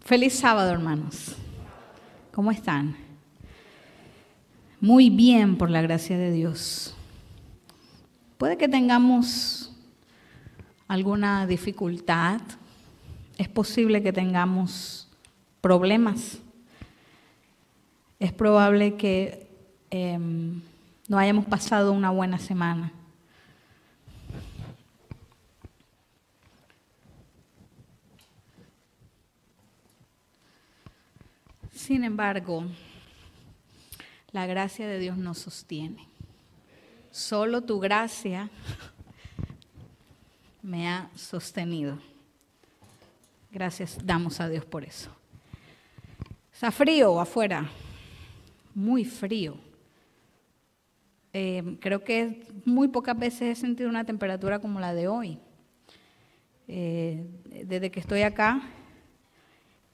Feliz sábado, hermanos. ¿Cómo están? Muy bien, por la gracia de Dios. Puede que tengamos alguna dificultad, es posible que tengamos problemas, es probable que no hayamos pasado una buena semana. Sin embargo, la gracia de Dios nos sostiene. Solo tu gracia me ha sostenido. Gracias damos a Dios por eso. Está frío afuera, muy frío. Creo que muy pocas veces he sentido una temperatura como la de hoy. Desde que estoy acá,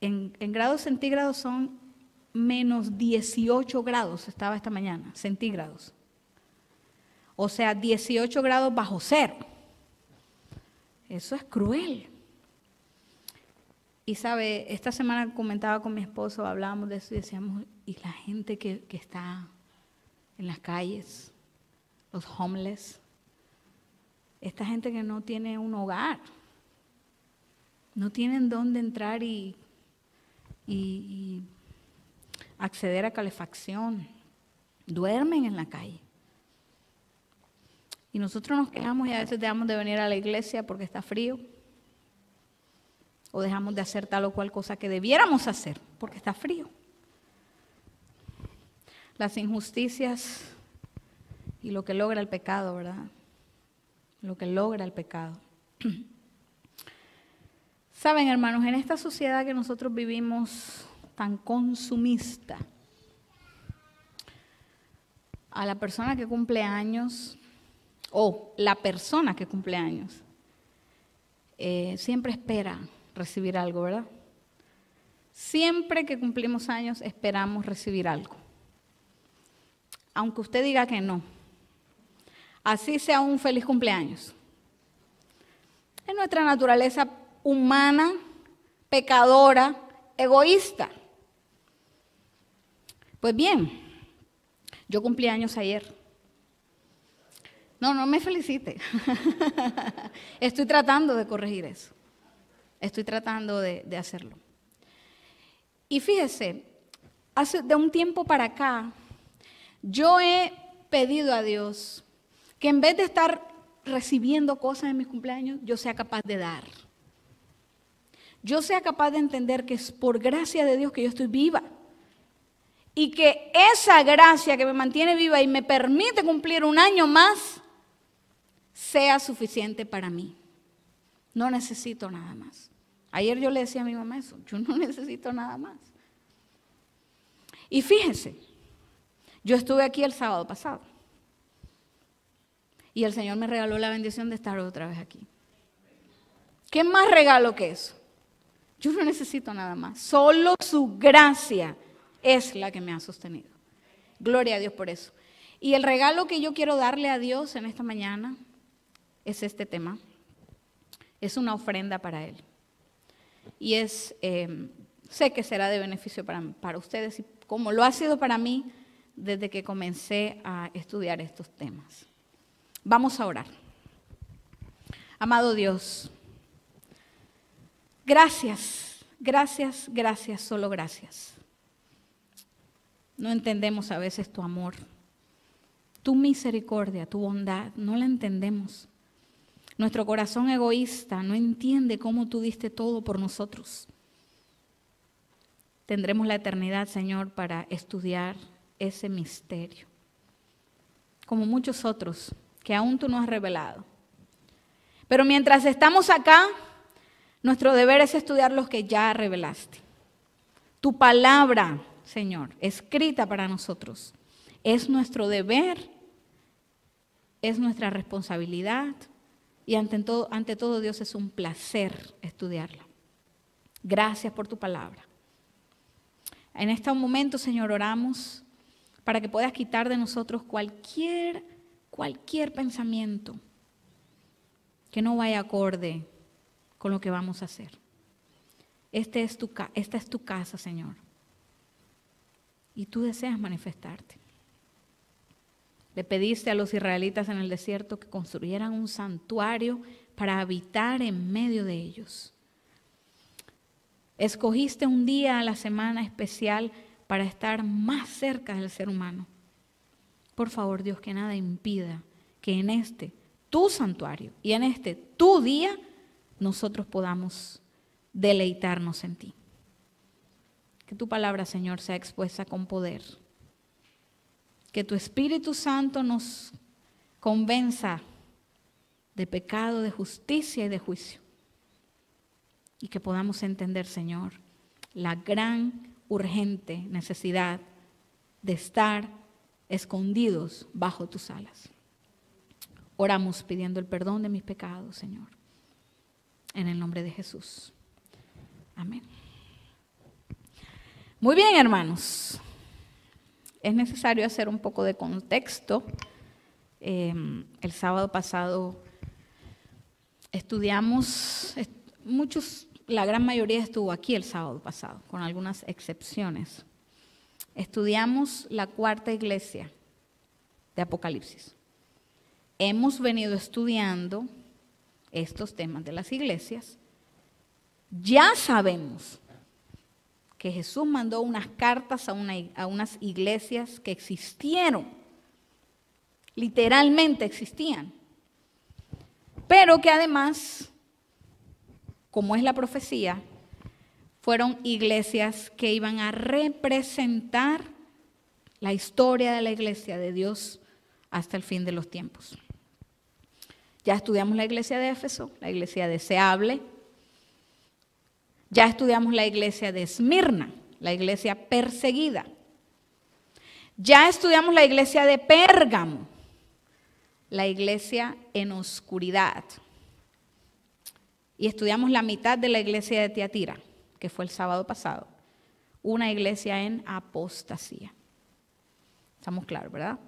en grados centígrados son menos 18 grados, estaba esta mañana, centígrados. O sea, 18 grados bajo cero. Eso es cruel. Y sabe, esta semana comentaba con mi esposo, hablábamos de eso y decíamos, y la gente que está en las calles, los homeless, esta gente que no tiene un hogar, no tienen dónde entrar y acceder a calefacción, duermen en la calle. Y nosotros nos quejamos y a veces dejamos de venir a la iglesia porque está frío, o dejamos de hacer tal o cual cosa que debiéramos hacer porque está frío. Las injusticias y lo que logra el pecado, ¿verdad? Lo que logra el pecado. Saben, hermanos, en esta sociedad que nosotros vivimos tan consumista, a la persona que cumple años, o la persona que cumple años, siempre espera recibir algo, ¿verdad? Siempre que cumplimos años esperamos recibir algo. Aunque usted diga que no. Así sea un feliz cumpleaños. Es nuestra naturaleza humana, pecadora, egoísta. Pues bien, yo cumplí años ayer. No me felicite. Estoy tratando de corregir eso. Estoy tratando de hacerlo. Y fíjese, de un tiempo para acá, yo he pedido a Dios que en vez de estar recibiendo cosas en mis cumpleaños, yo sea capaz de dar. Yo sea capaz de entender que es por gracia de Dios que yo estoy viva. Y que esa gracia que me mantiene viva y me permite cumplir un año más, sea suficiente para mí. No necesito nada más. Ayer yo le decía a mi mamá eso, yo no necesito nada más. Y fíjense, yo estuve aquí el sábado pasado. Y el Señor me regaló la bendición de estar otra vez aquí. ¿Qué más regalo que eso? Yo no necesito nada más. Solo su gracia es la que me ha sostenido. Gloria a Dios por eso. Y el regalo que yo quiero darle a Dios en esta mañana es este tema. Es una ofrenda para Él. Y sé que será de beneficio para ustedes, y como lo ha sido para mí desde que comencé a estudiar estos temas. Vamos a orar. Amado Dios, gracias, gracias, gracias, solo gracias. No entendemos a veces tu amor, tu misericordia, tu bondad, no la entendemos. Nuestro corazón egoísta no entiende cómo tú diste todo por nosotros. Tendremos la eternidad, Señor, para estudiar ese misterio, como muchos otros que aún tú no has revelado. Pero mientras estamos acá, nuestro deber es estudiar los que ya revelaste. Tu palabra, Señor, escrita para nosotros, es nuestro deber, es nuestra responsabilidad y ante todo, Dios, es un placer estudiarla. Gracias por tu palabra. En este momento, Señor, oramos para que puedas quitar de nosotros cualquier pensamiento que no vaya acorde con lo que vamos a hacer. esta es tu casa, Señor. Y tú deseas manifestarte. Le pediste a los israelitas en el desierto que construyeran un santuario para habitar en medio de ellos. Escogiste un día a la semana especial para estar más cerca del ser humano. Por favor, Dios, que nada impida que en este tu santuario y en este tu día nosotros podamos deleitarnos en ti. Que tu palabra, Señor, sea expuesta con poder. Que tu Espíritu Santo nos convenza de pecado, de justicia y de juicio. Y que podamos entender, Señor, la gran, urgente necesidad de estar escondidos bajo tus alas. Oramos pidiendo el perdón de mis pecados, Señor. En el nombre de Jesús. Amén. Muy bien, hermanos. Es necesario hacer un poco de contexto. El sábado pasado estudiamos, la gran mayoría estuvo aquí el sábado pasado, con algunas excepciones. Estudiamos la cuarta iglesia de Apocalipsis. Hemos venido estudiando estos temas de las iglesias. Ya sabemos que Jesús mandó unas cartas a unas iglesias que existieron, literalmente existían, pero que además, como es la profecía, fueron iglesias que iban a representar la historia de la iglesia de Dios hasta el fin de los tiempos. Ya estudiamos la iglesia de Éfeso, la iglesia deseable. Ya estudiamos la iglesia de Esmirna, la iglesia perseguida. Ya estudiamos la iglesia de Pérgamo, la iglesia en oscuridad. Y estudiamos la mitad de la iglesia de Tiatira, que fue el sábado pasado, una iglesia en apostasía. Estamos claros, ¿verdad?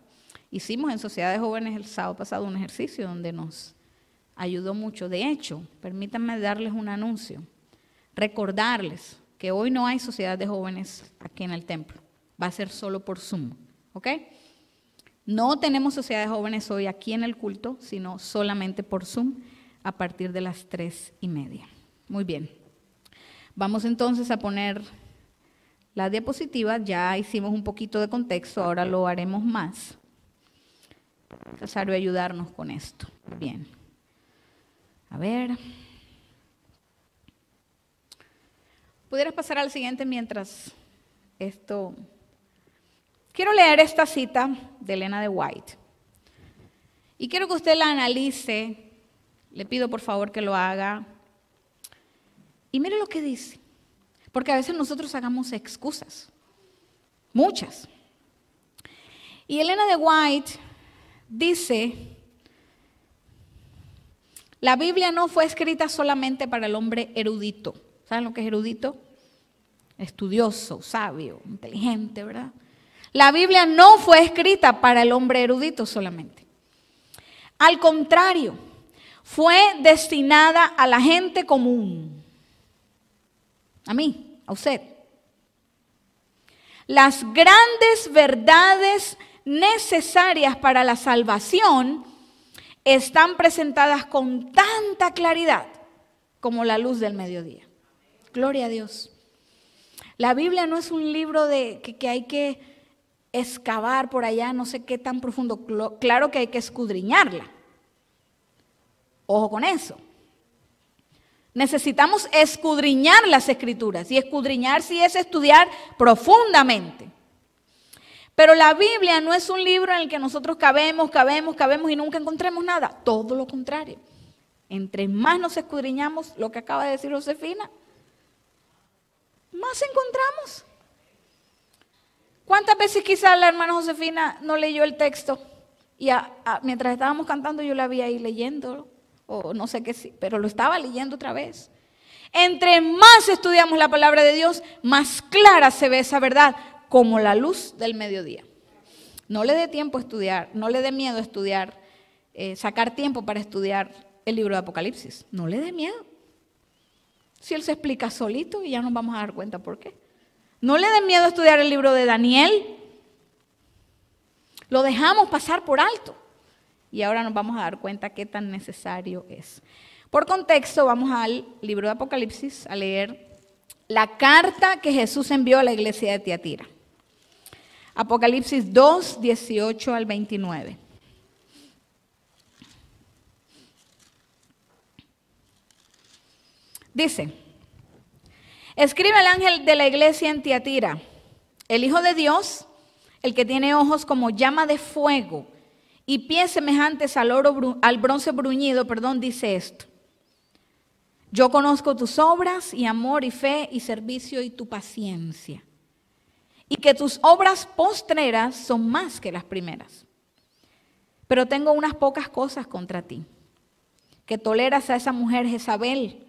Hicimos en Sociedad de Jóvenes el sábado pasado un ejercicio donde nos ayudó mucho. De hecho, permítanme darles un anuncio. Recordarles que hoy no hay sociedad de jóvenes aquí en el templo. Va a ser solo por Zoom, ¿ok? No tenemos sociedad de jóvenes hoy aquí en el culto, sino solamente por Zoom a partir de las 3:30. Muy bien. Vamos entonces a poner la diapositiva. Ya hicimos un poquito de contexto, ahora lo haremos más. Es necesario ayudarnos con esto. Bien. A ver. ¿Pudieras pasar al siguiente mientras esto? Quiero leer esta cita de Elena de White. Y quiero que usted la analice. Le pido por favor que lo haga. Y mire lo que dice. Porque a veces nosotros hagamos excusas. Muchas. Y Elena de White dice: la Biblia no fue escrita solamente para el hombre erudito. ¿Saben lo que es erudito? Estudioso, sabio, inteligente, ¿verdad? La Biblia no fue escrita para el hombre erudito solamente. Al contrario, fue destinada a la gente común. A mí, a usted. Las grandes verdades necesarias para la salvación están presentadas con tanta claridad como la luz del mediodía. Gloria a Dios. La Biblia no es un libro que hay que excavar por allá, no sé qué tan profundo. Claro que hay que escudriñarla. Ojo con eso. Necesitamos escudriñar las Escrituras. Y escudriñar sí es estudiar profundamente. Pero la Biblia no es un libro en el que nosotros cabemos y nunca encontremos nada. Todo lo contrario. Entre más nos escudriñamos, lo que acaba de decir Josefina, más encontramos. ¿Cuántas veces quizás la hermana Josefina no leyó el texto? Y mientras estábamos cantando yo la vi ahí leyéndolo, o no sé qué sí, pero lo estaba leyendo otra vez. Entre más estudiamos la palabra de Dios, más clara se ve esa verdad, como la luz del mediodía. No le dé tiempo a estudiar, no le dé miedo a estudiar, sacar tiempo para estudiar el libro de Apocalipsis. No le dé miedo. Si él se explica solito y ya nos vamos a dar cuenta por qué. No le den miedo a estudiar el libro de Daniel. Lo dejamos pasar por alto. Y ahora nos vamos a dar cuenta qué tan necesario es. Por contexto, vamos al libro de Apocalipsis a leer la carta que Jesús envió a la iglesia de Tiatira. Apocalipsis 2, 18 al 29. Dice, escribe al ángel de la iglesia en Tiatira, el Hijo de Dios, el que tiene ojos como llama de fuego y pies semejantes al bronce bruñido, dice esto. Yo conozco tus obras y amor y fe y servicio y tu paciencia, y que tus obras postreras son más que las primeras. Pero tengo unas pocas cosas contra ti, que toleras a esa mujer Jezabel,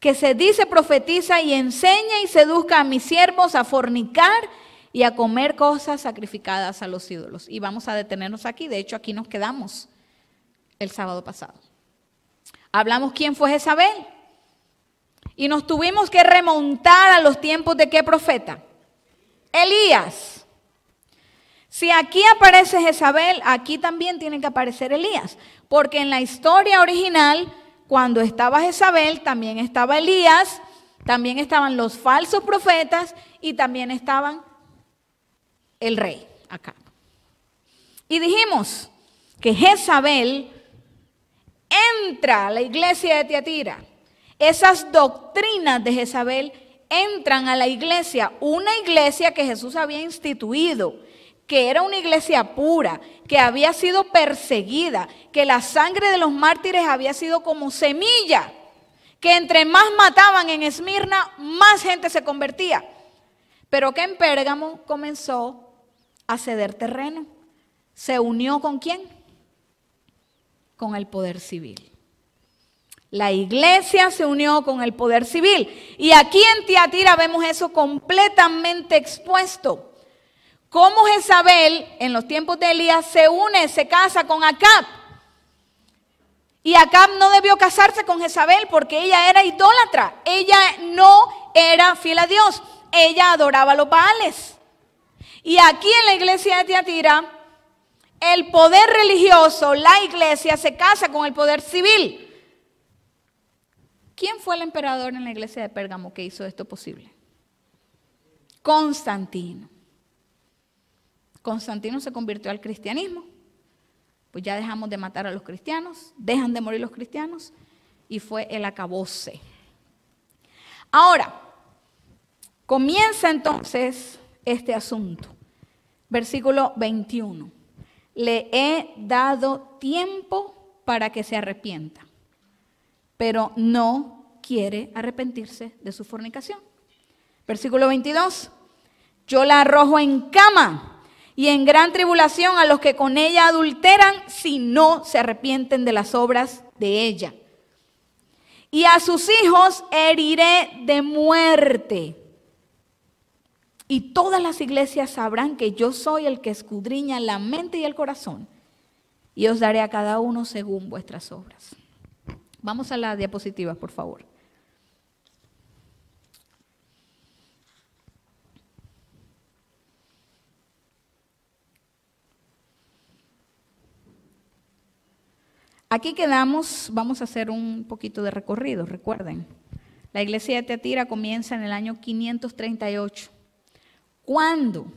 que se dice profetiza y enseña y seduzca a mis siervos a fornicar y a comer cosas sacrificadas a los ídolos. Y vamos a detenernos aquí, de hecho aquí nos quedamos el sábado pasado. Hablamos quién fue Jezabel y nos tuvimos que remontar a los tiempos de qué profeta, Elías. Si aquí aparece Jezabel, aquí también tiene que aparecer Elías, porque en la historia original, cuando estaba Jezabel, también estaba Elías, también estaban los falsos profetas y también estaban el rey Acab. Y dijimos que Jezabel entra a la iglesia de Tiatira. Esas doctrinas de Jezabel entran a la iglesia, una iglesia que Jesús había instituido, que era una iglesia pura, que había sido perseguida, que la sangre de los mártires había sido como semilla, que entre más mataban en Esmirna, más gente se convertía. Pero que en Pérgamo comenzó a ceder terreno. ¿Se unió con quién? Con el poder civil. La iglesia se unió con el poder civil. Y aquí en Tiatira vemos eso completamente expuesto. Cómo Jezabel, en los tiempos de Elías, se une, se casa con Acab. Y Acab no debió casarse con Jezabel porque ella era idólatra. Ella no era fiel a Dios. Ella adoraba a los Baales. Y aquí en la iglesia de Tiatira, el poder religioso, la iglesia, se casa con el poder civil. ¿Quién fue el emperador en la iglesia de Pérgamo que hizo esto posible? Constantino. Constantino se convirtió al cristianismo. Pues ya dejamos de matar a los cristianos, dejan de morir los cristianos y fue el acabose. Ahora, comienza entonces este asunto. Versículo 21. Le he dado tiempo para que se arrepienta, pero no quiere arrepentirse de su fornicación. Versículo 22. Yo la arrojo en cama y en gran tribulación a los que con ella adulteran si no se arrepienten de las obras de ella. Y a sus hijos heriré de muerte. Y todas las iglesias sabrán que yo soy el que escudriña la mente y el corazón. Y os daré a cada uno según vuestras obras. Vamos a la diapositiva, por favor. Aquí quedamos, vamos a hacer un poquito de recorrido, recuerden. La iglesia de Tiatira comienza en el año 538. Cuando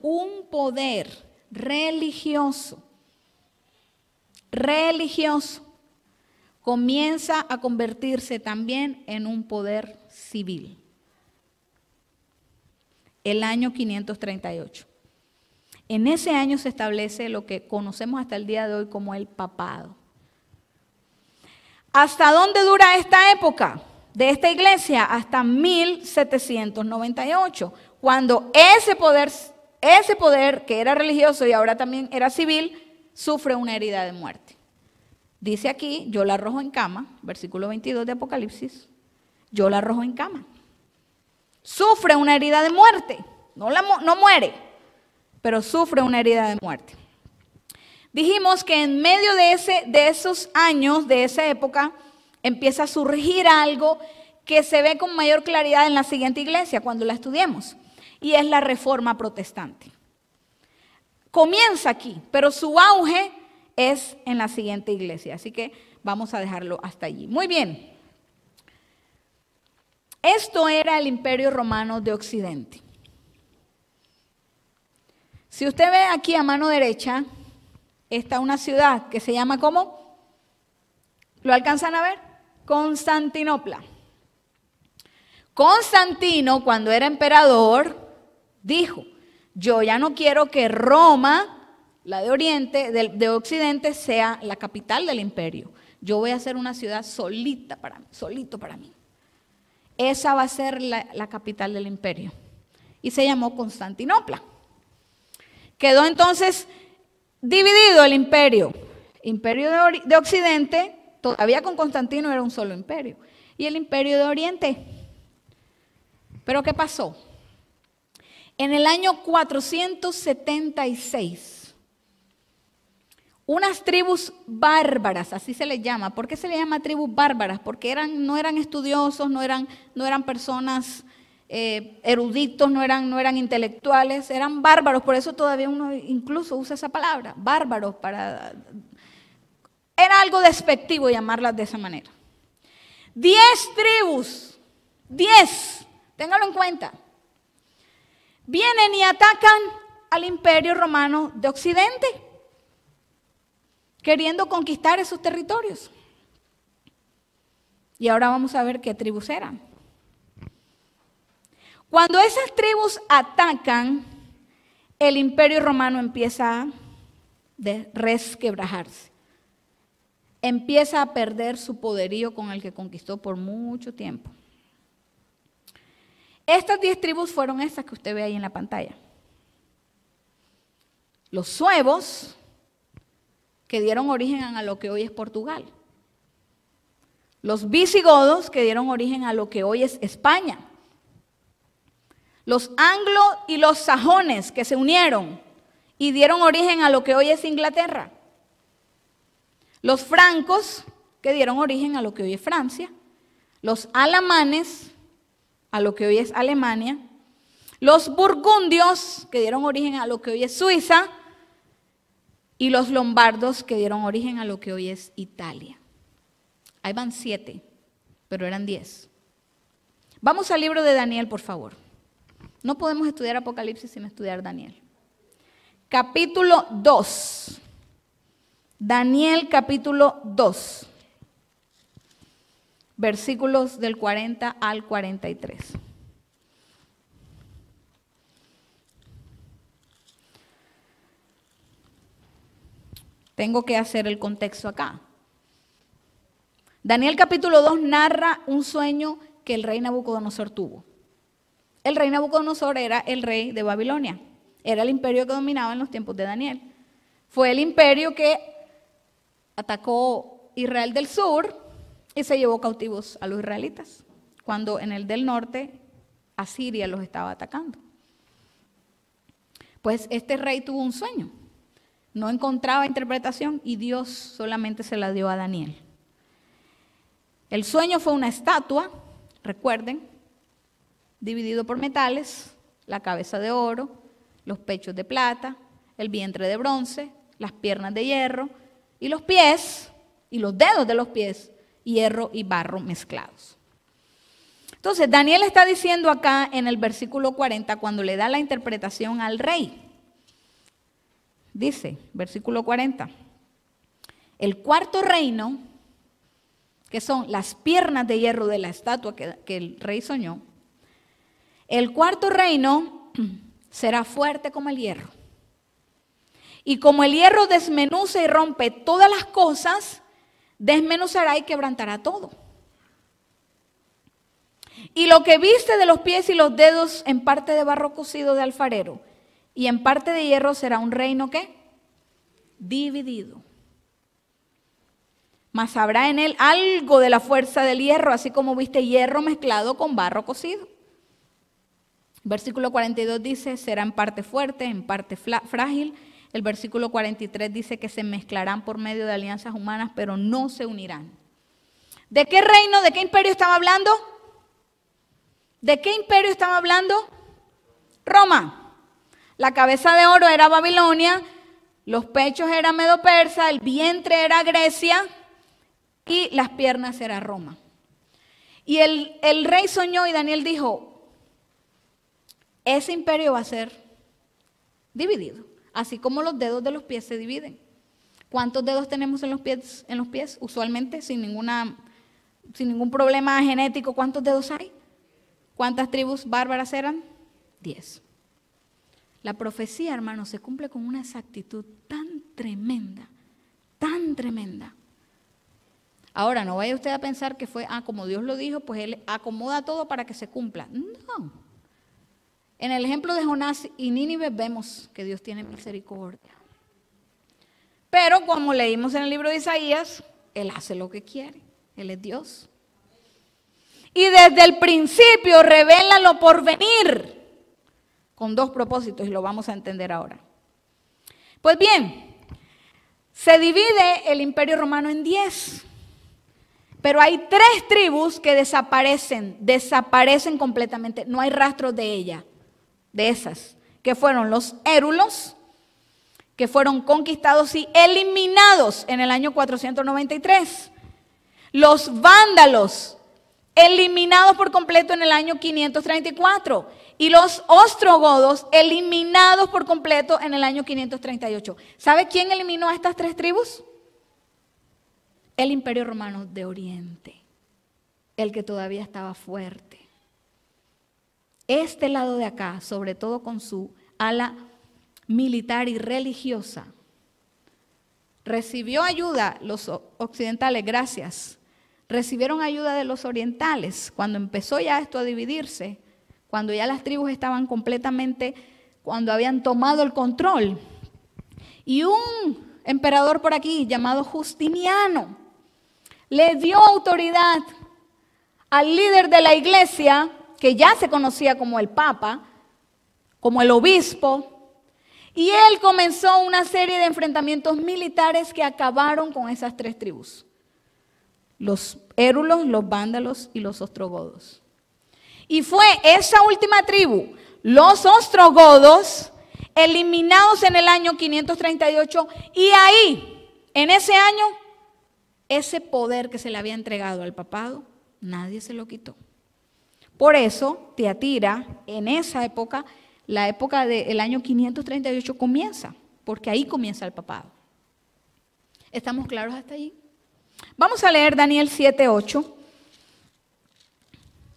un poder religioso comienza a convertirse también en un poder civil. El año 538. En ese año se establece lo que conocemos hasta el día de hoy como el papado. ¿Hasta dónde dura esta época de esta iglesia? Hasta 1798, cuando ese poder que era religioso y ahora también era civil, sufre una herida de muerte. Dice aquí, yo la arrojo en cama, versículo 22 de Apocalipsis, yo la arrojo en cama. Sufre una herida de muerte, no muere, pero sufre una herida de muerte. Dijimos que en medio de esos años, de esa época, empieza a surgir algo que se ve con mayor claridad en la siguiente iglesia cuando la estudiemos, y es la Reforma Protestante. Comienza aquí, pero su auge es en la siguiente iglesia, así que vamos a dejarlo hasta allí. Muy bien. Esto era el Imperio Romano de Occidente. Si usted ve aquí a mano derecha, está una ciudad que se llama ¿cómo? ¿Lo alcanzan a ver? Constantinopla. Constantino, cuando era emperador, dijo: yo ya no quiero que Roma, la de Oriente, de Occidente, sea la capital del imperio. Yo voy a hacer una ciudad solito para mí. Esa va a ser la capital del imperio. Y se llamó Constantinopla. Quedó entonces dividido el imperio. Imperio de Occidente, todavía con Constantino era un solo imperio. Y el imperio de Oriente. ¿Pero qué pasó? En el año 476, unas tribus bárbaras, así se les llama. ¿Por qué se les llama tribus bárbaras? Porque no eran estudiosos, no eran personas eruditos, no eran intelectuales, eran bárbaros. Por eso todavía uno incluso usa esa palabra, bárbaros. Era algo despectivo llamarlas de esa manera. 10 tribus, 10, téngalo en cuenta. Vienen y atacan al Imperio Romano de Occidente, queriendo conquistar esos territorios. Y ahora vamos a ver qué tribus eran. Cuando esas tribus atacan, el Imperio Romano empieza a resquebrajarse. Empieza a perder su poderío con el que conquistó por mucho tiempo. Estas 10 tribus fueron estas que usted ve ahí en la pantalla. Los suevos, que dieron origen a lo que hoy es Portugal. Los visigodos, que dieron origen a lo que hoy es España. Los anglo y los sajones, que se unieron y dieron origen a lo que hoy es Inglaterra. Los francos, que dieron origen a lo que hoy es Francia. Los alamanes, a lo que hoy es Alemania. Los burgundios, que dieron origen a lo que hoy es Suiza. Y los lombardos, que dieron origen a lo que hoy es Italia. Ahí van 7, pero eran 10. Vamos al libro de Daniel, por favor. No podemos estudiar Apocalipsis sin estudiar Daniel. Capítulo 2. Daniel capítulo 2. Versículos del 40 al 43. Tengo que hacer el contexto acá. Daniel capítulo 2 narra un sueño que el rey Nabucodonosor tuvo. El rey Nabucodonosor era el rey de Babilonia. Era el imperio que dominaba en los tiempos de Daniel. Fue el imperio que atacó Israel del sur y se llevó cautivos a los israelitas, cuando en el del norte Asiria los estaba atacando. Pues este rey tuvo un sueño. No encontraba interpretación y Dios solamente se la dio a Daniel. El sueño fue una estatua, recuerden, dividido por metales, la cabeza de oro, los pechos de plata, el vientre de bronce, las piernas de hierro y los pies y los dedos de los pies, hierro y barro mezclados. Entonces, Daniel está diciendo acá en el versículo 40, cuando le da la interpretación al rey, dice, versículo 40, el cuarto reino, que son las piernas de hierro de la estatua que el rey soñó, el cuarto reino será fuerte como el hierro. Y como el hierro desmenuza y rompe todas las cosas, desmenuzará y quebrantará todo. Y lo que viste de los pies y los dedos en parte de barro cocido de alfarero y en parte de hierro será un reino ¿qué? Dividido. Mas habrá en él algo de la fuerza del hierro, así como viste hierro mezclado con barro cocido. Versículo 42 dice, será en parte fuerte, en parte frágil. El versículo 43 dice que se mezclarán por medio de alianzas humanas, pero no se unirán. ¿De qué reino, de qué imperio estaba hablando? ¿De qué imperio estaba hablando? Roma. La cabeza de oro era Babilonia, los pechos era Medo-Persa, el vientre era Grecia y las piernas era Roma. Y el rey soñó y Daniel dijo, ese imperio va a ser dividido, así como los dedos de los pies se dividen. ¿Cuántos dedos tenemos en los pies? Usualmente, sin ningún problema genético, ¿cuántos dedos hay? ¿Cuántas tribus bárbaras eran? 10. La profecía, hermanos, se cumple con una exactitud tan tremenda, tan tremenda. Ahora, no vaya usted a pensar que fue, como Dios lo dijo, pues Él acomoda todo para que se cumpla. No. En el ejemplo de Jonás y Nínive vemos que Dios tiene misericordia. Pero como leímos en el libro de Isaías, Él hace lo que quiere. Él es Dios. Y desde el principio revela lo por venir, con 2 propósitos, y lo vamos a entender ahora. Pues bien, se divide el imperio romano en 10. Pero hay 3 tribus que desaparecen completamente. No hay rastro de esas, que fueron los érulos, que fueron conquistados y eliminados en el año 493. Los vándalos, eliminados por completo en el año 534. Y los ostrogodos, eliminados por completo en el año 538. ¿Sabe quién eliminó a estas 3 tribus? El Imperio Romano de Oriente, el que todavía estaba fuerte. Este lado de acá, sobre todo con su ala militar y religiosa, recibió ayuda, los occidentales, gracias, recibieron ayuda de los orientales. Cuando empezó ya esto a dividirse, cuando ya las tribus estaban completamente, cuando habían tomado el control, y un emperador por aquí llamado Justiniano le dio autoridad al líder de la iglesia, que ya se conocía como el Papa, como el obispo, y él comenzó una serie de enfrentamientos militares que acabaron con esas 3 tribus: los érulos, los vándalos y los ostrogodos. Y fue esa última tribu, los ostrogodos, eliminados en el año 538, y ahí, en ese año, ese poder que se le había entregado al papado, nadie se lo quitó. Por eso, Tiatira, en esa época, la época del año 538 comienza, porque ahí comienza el papado. ¿Estamos claros hasta ahí? Vamos a leer Daniel 7:8.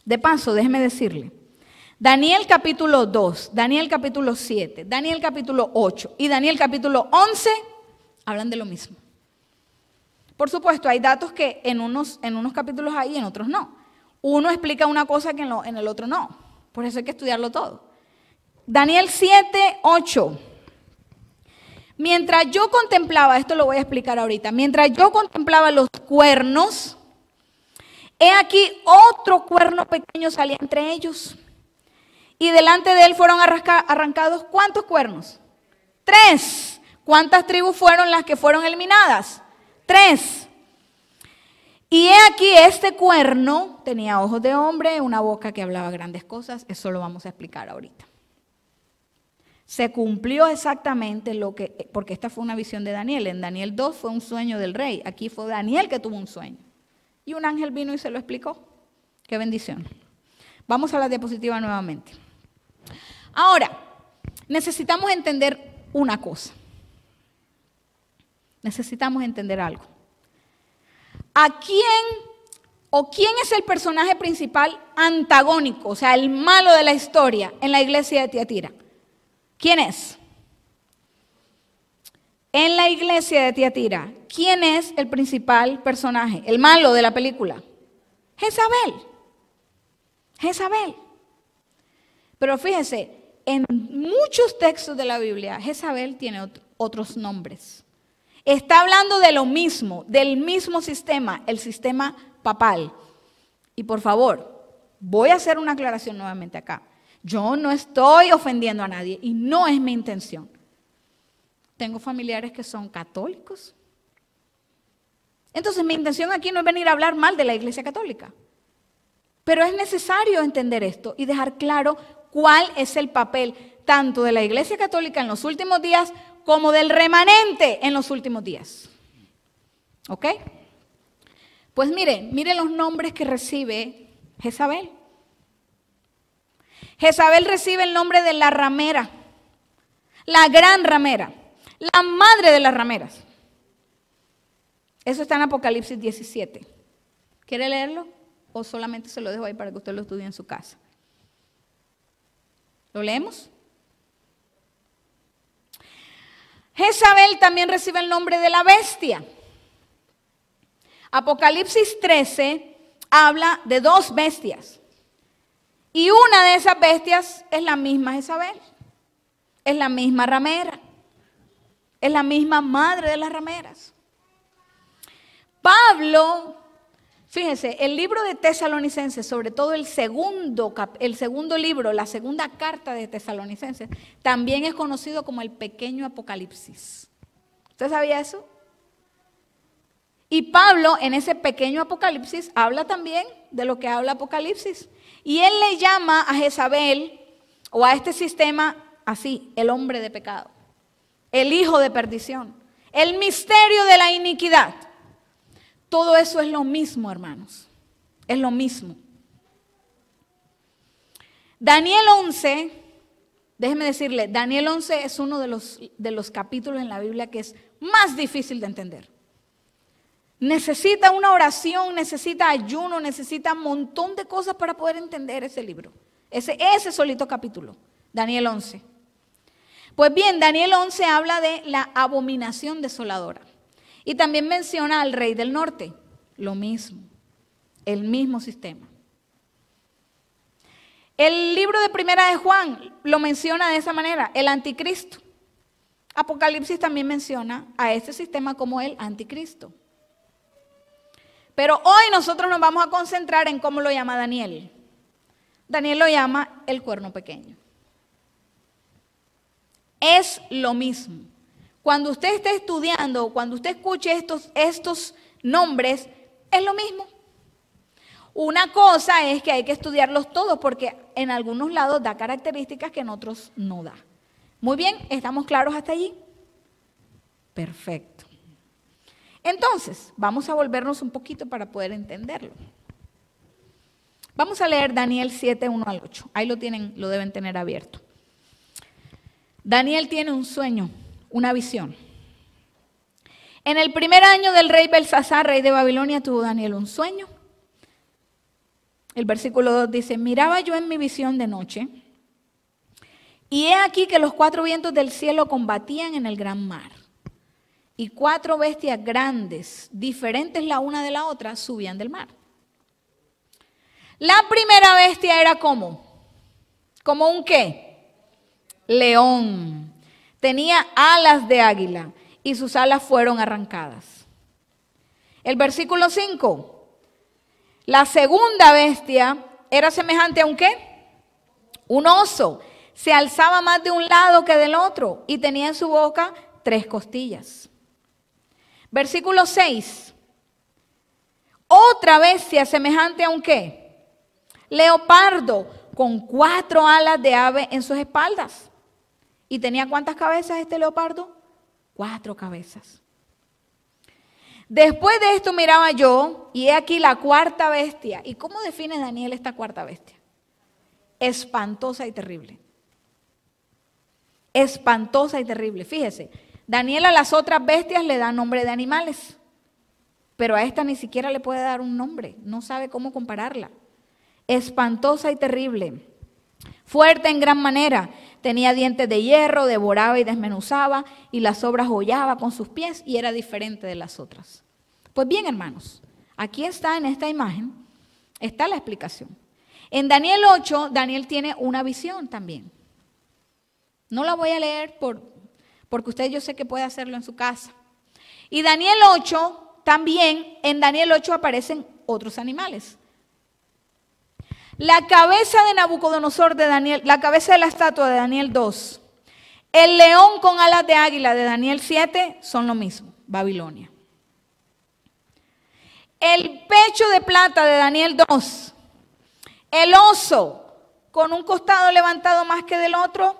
De paso, déjeme decirle, Daniel capítulo 2, Daniel capítulo 7, Daniel capítulo 8 y Daniel capítulo 11 hablan de lo mismo. Por supuesto, hay datos que en unos capítulos hay y en otros no. Uno explica una cosa que en el otro no. Por eso hay que estudiarlo todo. Daniel 7:8. Mientras yo contemplaba, esto lo voy a explicar ahorita, mientras yo contemplaba los cuernos, he aquí otro cuerno pequeño salía entre ellos. Y delante de él fueron arrancados, ¿cuántos cuernos? 3. ¿Cuántas tribus fueron las que fueron eliminadas? 3. Y he aquí este cuerno tenía ojos de hombre, una boca que hablaba grandes cosas. Eso lo vamos a explicar ahorita. Se cumplió exactamente porque esta fue una visión de Daniel. En Daniel 2 fue un sueño del rey. Aquí fue Daniel que tuvo un sueño. Y un ángel vino y se lo explicó. ¡Qué bendición! Vamos a la diapositiva nuevamente. Ahora, necesitamos entender una cosa. Necesitamos entender algo. ¿Quién es el personaje principal antagónico, o sea, el malo de la historia en la iglesia de Tiatira? ¿Quién es? En la iglesia de Tiatira, ¿quién es el principal personaje, el malo de la película? Jezabel. Jezabel. Pero fíjese, en muchos textos de la Biblia, Jezabel tiene otros nombres. Está hablando de lo mismo, del mismo sistema, el sistema papal. Y por favor, voy a hacer una aclaración nuevamente acá. Yo no estoy ofendiendo a nadie y no es mi intención. Tengo familiares que son católicos. Entonces mi intención aquí no es venir a hablar mal de la Iglesia Católica, pero es necesario entender esto y dejar claro cuál es el papel tanto de la Iglesia Católica en los últimos días como del remanente en los últimos días. ¿Ok? Pues miren los nombres que recibe Jezabel. Jezabel recibe el nombre de la ramera, la gran ramera, la madre de las rameras. Eso está en Apocalipsis 17. ¿Quiere leerlo? ¿O solamente se lo dejo ahí para que usted lo estudie en su casa? ¿Lo leemos? Jezabel también recibe el nombre de la bestia. Apocalipsis 13 habla de dos bestias. Y una de esas bestias es la misma Jezabel. Es la misma ramera. Es la misma madre de las rameras. Pablo, fíjense, el libro de Tesalonicenses, sobre todo el segundo libro, la segunda carta de Tesalonicenses, también es conocido como el pequeño Apocalipsis. ¿Usted sabía eso? Y Pablo en ese pequeño Apocalipsis habla también de lo que habla Apocalipsis. Y él le llama a Jezabel o a este sistema así, el hombre de pecado, el hijo de perdición, el misterio de la iniquidad. Todo eso es lo mismo, hermanos, es lo mismo. Daniel 11, déjeme decirle, Daniel 11 es uno de los capítulos en la Biblia que es más difícil de entender. Necesita una oración, necesita ayuno, necesita un montón de cosas para poder entender ese libro. Ese solito capítulo, Daniel 11. Pues bien, Daniel 11 habla de la abominación desoladora. Y también menciona al rey del norte, lo mismo, el mismo sistema. El libro de Primera de Juan lo menciona de esa manera, el anticristo. Apocalipsis también menciona a este sistema como el anticristo. Pero hoy nosotros nos vamos a concentrar en cómo lo llama Daniel. Daniel lo llama el cuerno pequeño. Es lo mismo. Cuando usted esté estudiando, cuando usted escuche estos nombres, es lo mismo. Una cosa es que hay que estudiarlos todos porque en algunos lados da características que en otros no da. Muy bien, ¿estamos claros hasta allí? Perfecto. Entonces, vamos a volvernos un poquito para poder entenderlo. Vamos a leer Daniel 7, 1 al 8. Ahí lo tienen, lo deben tener abierto. Daniel tiene un sueño, una visión. En el primer año del rey Belsasar, rey de Babilonia, tuvo Daniel un sueño. El versículo 2 dice, miraba yo en mi visión de noche, y he aquí que los cuatro vientos del cielo combatían en el gran mar. Y cuatro bestias grandes, diferentes la una de la otra, subían del mar. La primera bestia era ¿cómo? ¿Como un qué? León. Tenía alas de águila y sus alas fueron arrancadas. El versículo 5. La segunda bestia era semejante a un ¿qué? Un oso. Se alzaba más de un lado que del otro y tenía en su boca 3 costillas. Versículo 6. Otra bestia semejante a un ¿qué? Leopardo con 4 alas de ave en sus espaldas. ¿Y tenía cuántas cabezas este leopardo? 4 cabezas. Después de esto miraba yo y he aquí la cuarta bestia. ¿Y cómo define Daniel esta cuarta bestia? Espantosa y terrible. Espantosa y terrible. Fíjese, Daniel a las otras bestias le da nombre de animales, pero a esta ni siquiera le puede dar un nombre, no sabe cómo compararla. Espantosa y terrible, fuerte en gran manera, tenía dientes de hierro, devoraba y desmenuzaba, y las obras hollaba con sus pies, y era diferente de las otras. Pues bien, hermanos, aquí está en esta imagen, está la explicación. En Daniel 8, Daniel tiene una visión también. No la voy a leer porque usted yo sé que puede hacerlo en su casa. Y Daniel 8, también en Daniel 8 aparecen otros animales. La cabeza de Nabucodonosor de Daniel, la cabeza de la estatua de Daniel 2, el león con alas de águila de Daniel 7 son lo mismo, Babilonia. El pecho de plata de Daniel 2. El oso con un costado levantado más que del otro.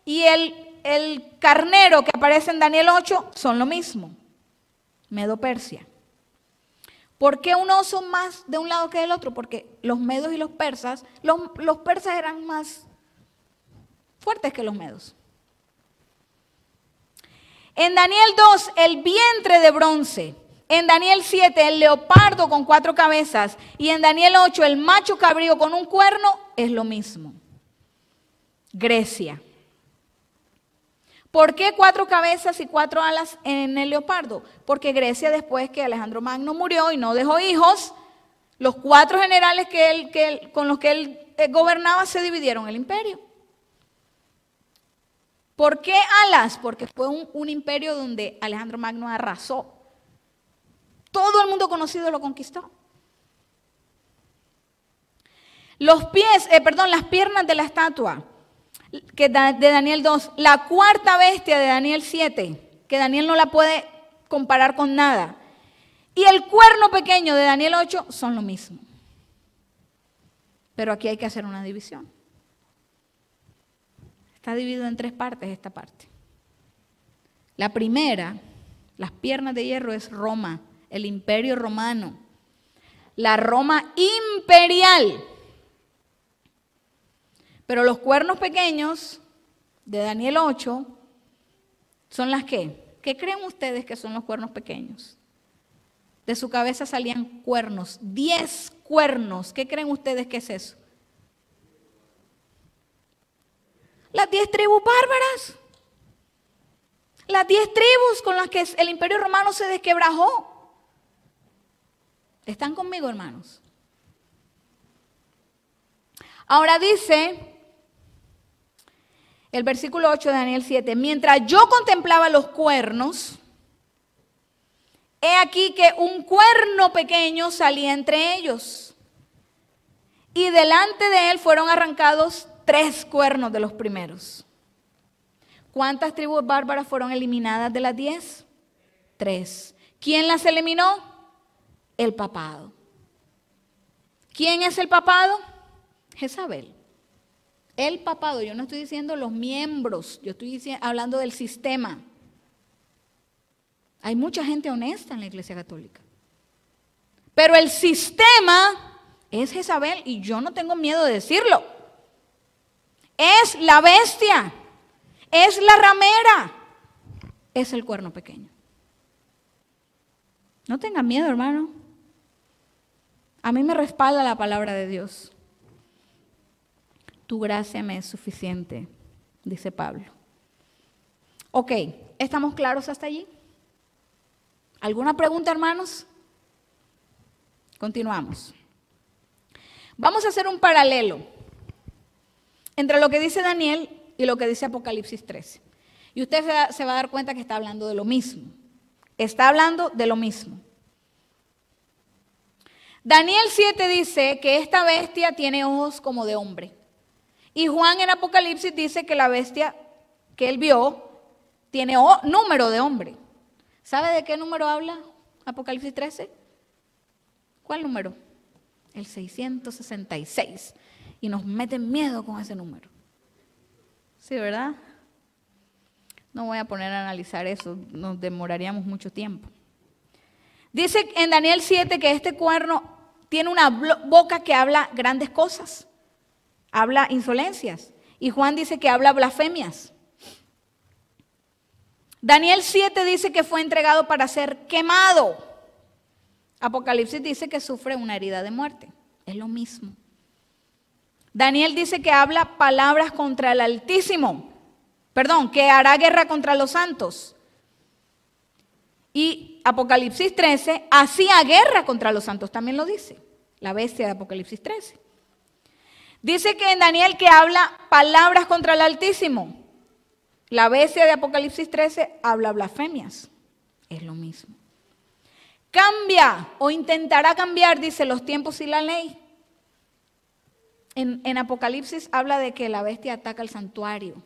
Y el carnero que aparece en Daniel 8 son lo mismo. Medo-Persia. ¿Por qué un oso más de un lado que del otro? Porque los medos y los persas, los persas eran más fuertes que los medos. En Daniel 2, el vientre de bronce. En Daniel 7, el leopardo con 4 cabezas. Y en Daniel 8, el macho cabrío con un cuerno, es lo mismo. Grecia. ¿Por qué 4 cabezas y 4 alas en el leopardo? Porque Grecia, después que Alejandro Magno murió y no dejó hijos, los 4 generales con los que él gobernaba se dividieron el imperio. ¿Por qué alas? Porque fue un imperio donde Alejandro Magno arrasó. Todo el mundo conocido lo conquistó. Las piernas de la estatua de Daniel 2, la cuarta bestia de Daniel 7, que Daniel no la puede comparar con nada, y el cuerno pequeño de Daniel 8 son lo mismo. Pero aquí hay que hacer una división. Está dividido en 3 partes esta parte. La primera, las piernas de hierro, es Roma, el imperio romano, la Roma imperial. Pero los cuernos pequeños de Daniel 8 son las que. ¿Qué creen ustedes que son los cuernos pequeños? De su cabeza salían cuernos, 10 cuernos. ¿Qué creen ustedes que es eso? Las 10 tribus bárbaras. Las 10 tribus con las que el imperio romano se desquebrajó. ¿Están conmigo, hermanos? Ahora dice el versículo 8 de Daniel 7, mientras yo contemplaba los cuernos, he aquí que un cuerno pequeño salía entre ellos, y delante de él fueron arrancados 3 cuernos de los primeros. ¿Cuántas tribus bárbaras fueron eliminadas de las 10? 3. ¿Quién las eliminó? El papado. ¿Quién es el papado? Jezabel. El papado, yo no estoy diciendo los miembros, yo estoy hablando del sistema. Hay mucha gente honesta en la Iglesia Católica. Pero el sistema es Jezabel y yo no tengo miedo de decirlo. Es la bestia, es la ramera, es el cuerno pequeño. No tengan miedo, hermano. A mí me respalda la palabra de Dios. Tu gracia me es suficiente, dice Pablo. Ok, ¿estamos claros hasta allí? ¿Alguna pregunta, hermanos? Continuamos. Vamos a hacer un paralelo entre lo que dice Daniel y lo que dice Apocalipsis 13. Y usted se va a dar cuenta que está hablando de lo mismo. Está hablando de lo mismo. Daniel 7 dice que esta bestia tiene ojos como de hombre. Y Juan en Apocalipsis dice que la bestia que él vio tiene número de hombre. ¿Sabe de qué número habla Apocalipsis 13? ¿Cuál número? El 666. Y nos meten miedo con ese número. Sí, ¿verdad? No voy a poner a analizar eso, nos demoraríamos mucho tiempo. Dice en Daniel 7 que este cuerno tiene una boca que habla grandes cosas. Habla insolencias. Y Juan dice que habla blasfemias. Daniel 7 dice que fue entregado para ser quemado. Apocalipsis dice que sufre una herida de muerte. Es lo mismo. Daniel dice que habla palabras contra el Altísimo. Perdón, que hará guerra contra los santos. Y Apocalipsis 13 hacía guerra contra los santos. También lo dice. La bestia de Apocalipsis 13. Dice que en Daniel que habla palabras contra el Altísimo. La bestia de Apocalipsis 13 habla blasfemias. Es lo mismo. Cambia o intentará cambiar, dice, los tiempos y la ley. En Apocalipsis habla de que la bestia ataca el santuario.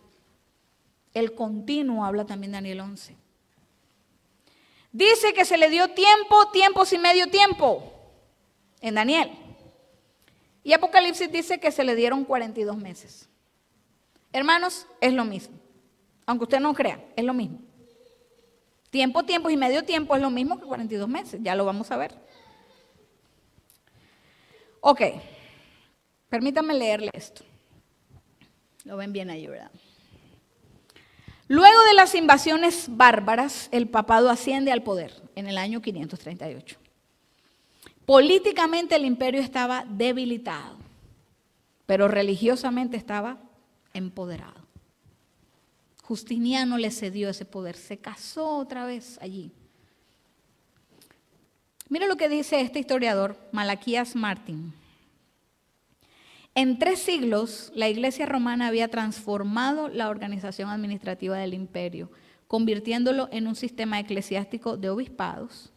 El continuo habla también Daniel 11. Dice que se le dio tiempo, tiempos y medio tiempo. en Daniel. Y Apocalipsis dice que se le dieron 42 meses. Hermanos, es lo mismo. Aunque usted no crea, es lo mismo. Tiempo y medio tiempo es lo mismo que 42 meses. Ya lo vamos a ver. Ok. Permítanme leerle esto. Lo ven bien ahí, ¿verdad? Luego de las invasiones bárbaras, el papado asciende al poder en el año 538. Políticamente el imperio estaba debilitado, pero religiosamente estaba empoderado. Justiniano le cedió ese poder, se casó otra vez allí. Mira lo que dice este historiador, Malaquías Martín. En 3 siglos, la Iglesia romana había transformado la organización administrativa del imperio, convirtiéndolo en un sistema eclesiástico de obispados,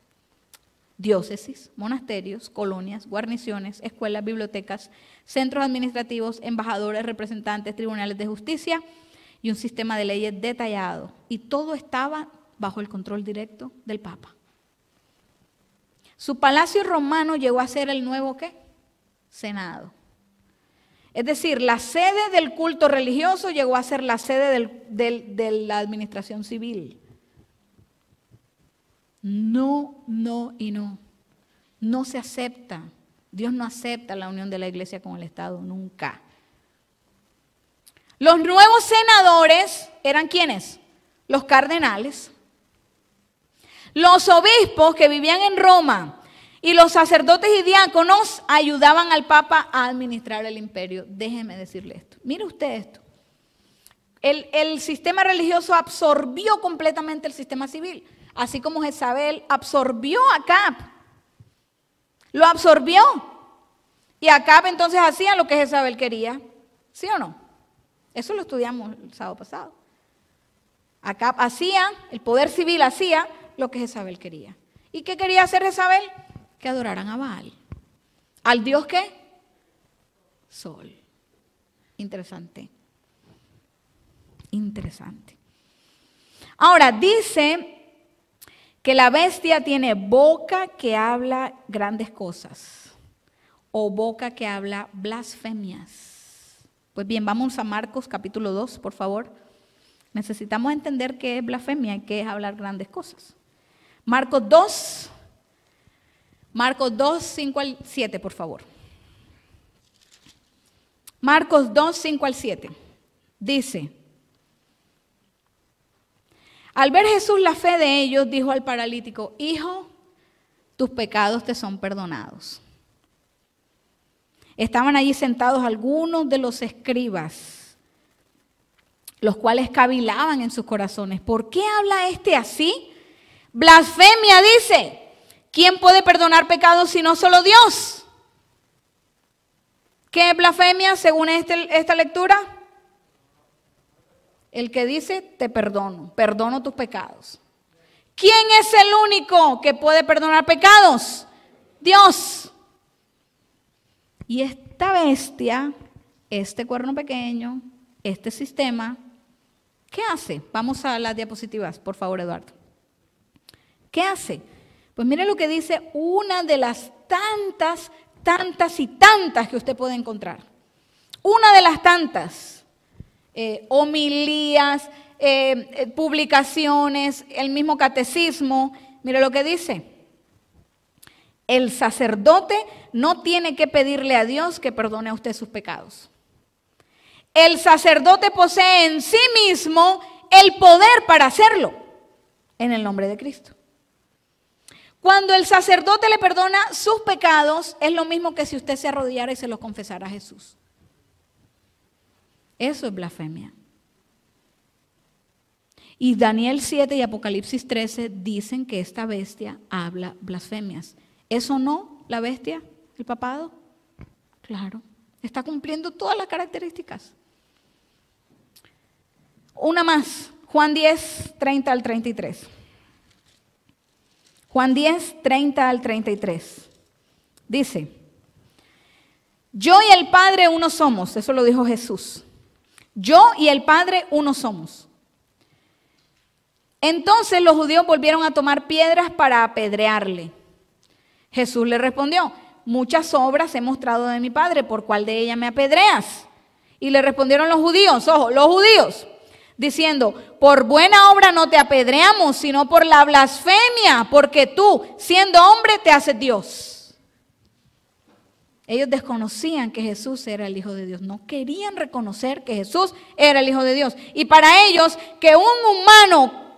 diócesis, monasterios, colonias, guarniciones, escuelas, bibliotecas, centros administrativos, embajadores, representantes, tribunales de justicia y un sistema de leyes detallado. Y todo estaba bajo el control directo del Papa. Su palacio romano llegó a ser el nuevo ¿qué? Senado. Es decir, la sede del culto religioso llegó a ser la sede de la administración civil. No, no y no. No se acepta. Dios no acepta la unión de la iglesia con el Estado, nunca. Los nuevos senadores eran ¿quiénes? Los cardenales. Los obispos que vivían en Roma y los sacerdotes y diáconos ayudaban al Papa a administrar el imperio. Déjeme decirle esto. Mire usted esto. El sistema religioso absorbió completamente el sistema civil. Así como Jezabel absorbió a Acab. Lo absorbió. Y Acab entonces hacía lo que Jezabel quería. ¿Sí o no? Eso lo estudiamos el sábado pasado. Acab hacía, el poder civil hacía lo que Jezabel quería. ¿Y qué quería hacer Jezabel? Que adoraran a Baal. ¿Al dios qué? Sol. Interesante. Interesante. Ahora, dice que la bestia tiene boca que habla grandes cosas o boca que habla blasfemias. Pues bien, vamos a Marcos capítulo 2, por favor. Necesitamos entender qué es blasfemia y qué es hablar grandes cosas. Marcos 2, 5 al 7, por favor. Marcos 2, 5 al 7. Dice: al ver Jesús la fe de ellos, dijo al paralítico: hijo, tus pecados te son perdonados. Estaban allí sentados algunos de los escribas, los cuales cavilaban en sus corazones. ¿Por qué habla este así? Blasfemia, dice. ¿Quién puede perdonar pecados si no solo Dios? ¿Qué es blasfemia según esta lectura? El que dice, te perdono tus pecados. ¿Quién es el único que puede perdonar pecados? Dios. Y esta bestia, este cuerno pequeño, este sistema, ¿qué hace? Vamos a las diapositivas, por favor, Eduardo. ¿Qué hace? Pues mire lo que dice una de las tantas que usted puede encontrar. Una de las tantas. Homilías, publicaciones, el mismo catecismo. Mire lo que dice. El sacerdote no tiene que pedirle a Dios que perdone a usted sus pecados. El sacerdote posee en sí mismo el poder para hacerlo, en el nombre de Cristo. Cuando el sacerdote le perdona sus pecados, es lo mismo que si usted se arrodillara y se los confesara a Jesús. Eso es blasfemia. Y Daniel 7 y Apocalipsis 13 dicen que esta bestia habla blasfemias. ¿Eso no, la bestia, el papado? Claro, está cumpliendo todas las características. Una más, Juan 10, 30 al 33. Juan 10, 30 al 33. Dice: yo y el Padre uno somos. Eso lo dijo Jesús. Yo y el Padre uno somos. Entonces los judíos volvieron a tomar piedras para apedrearle. Jesús le respondió: muchas obras he mostrado de mi Padre, ¿por cuál de ellas me apedreas? Y le respondieron los judíos, ojo, los judíos, diciendo, por buena obra no te apedreamos, sino por la blasfemia, porque tú, siendo hombre, te haces Dios. Ellos desconocían que Jesús era el Hijo de Dios, no querían reconocer que Jesús era el Hijo de Dios. Y para ellos, que un humano,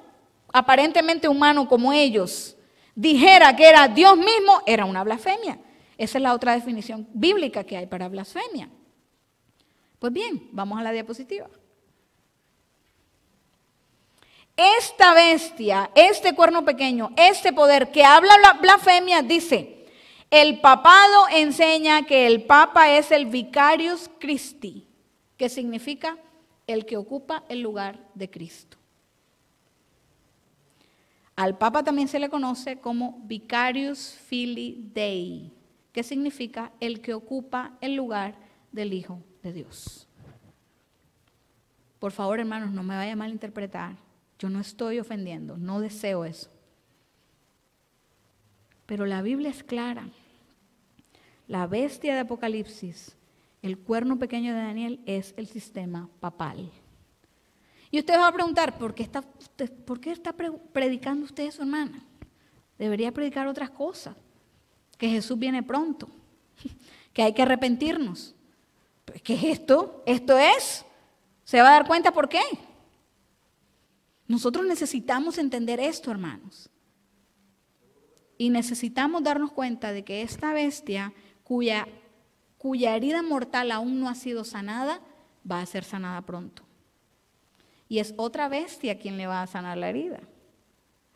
aparentemente humano como ellos, dijera que era Dios mismo, era una blasfemia. Esa es la otra definición bíblica que hay para blasfemia. Pues bien, vamos a la diapositiva. Esta bestia, este cuerno pequeño, este poder que habla blasfemia, dice, el papado enseña que el Papa es el Vicarius Christi, que significa el que ocupa el lugar de Cristo. Al Papa también se le conoce como Vicarius Filii Dei, que significa el que ocupa el lugar del Hijo de Dios. Por favor, hermanos, no me vaya a malinterpretar. Yo no estoy ofendiendo, no deseo eso. Pero la Biblia es clara. La bestia de Apocalipsis, el cuerno pequeño de Daniel, es el sistema papal. Y usted va a preguntar, ¿por qué está predicando usted eso, hermana? Debería predicar otras cosas. Que Jesús viene pronto, que hay que arrepentirnos. ¿Qué es esto? Esto es. ¿Se va a dar cuenta por qué? Nosotros necesitamos entender esto, hermanos. Y necesitamos darnos cuenta de que esta bestia, cuya herida mortal aún no ha sido sanada, va a ser sanada pronto. Y es otra bestia quien le va a sanar la herida.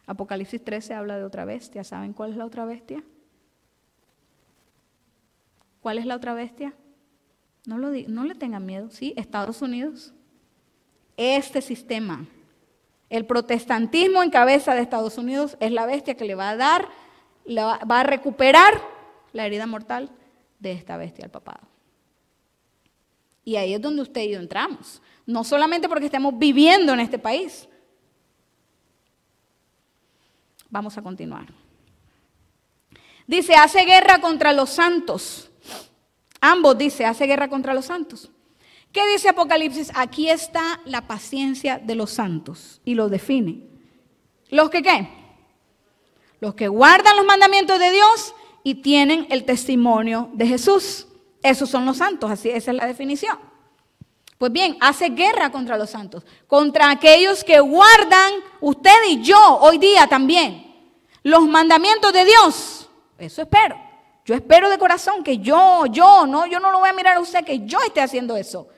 Apocalipsis 13 habla de otra bestia. ¿Saben cuál es la otra bestia? ¿Cuál es la otra bestia? No le tengan miedo. Sí, Estados Unidos. Este sistema, el protestantismo en cabeza de Estados Unidos, es la bestia que le va a dar, va a recuperar la herida mortal de esta bestia al papado. Y ahí es donde usted y yo entramos. No solamente porque estemos viviendo en este país. Vamos a continuar. Dice, hace guerra contra los santos. Ambos dice, hace guerra contra los santos. ¿Qué dice Apocalipsis? Aquí está la paciencia de los santos y lo define. ¿Los que qué? Los que guardan los mandamientos de Dios y tienen el testimonio de Jesús. Esos son los santos, así, esa es la definición. Pues bien, hace guerra contra los santos, contra aquellos que guardan, usted y yo, hoy día también, los mandamientos de Dios. Eso espero. Yo espero de corazón que yo no lo voy a mirar a usted, que yo esté haciendo eso.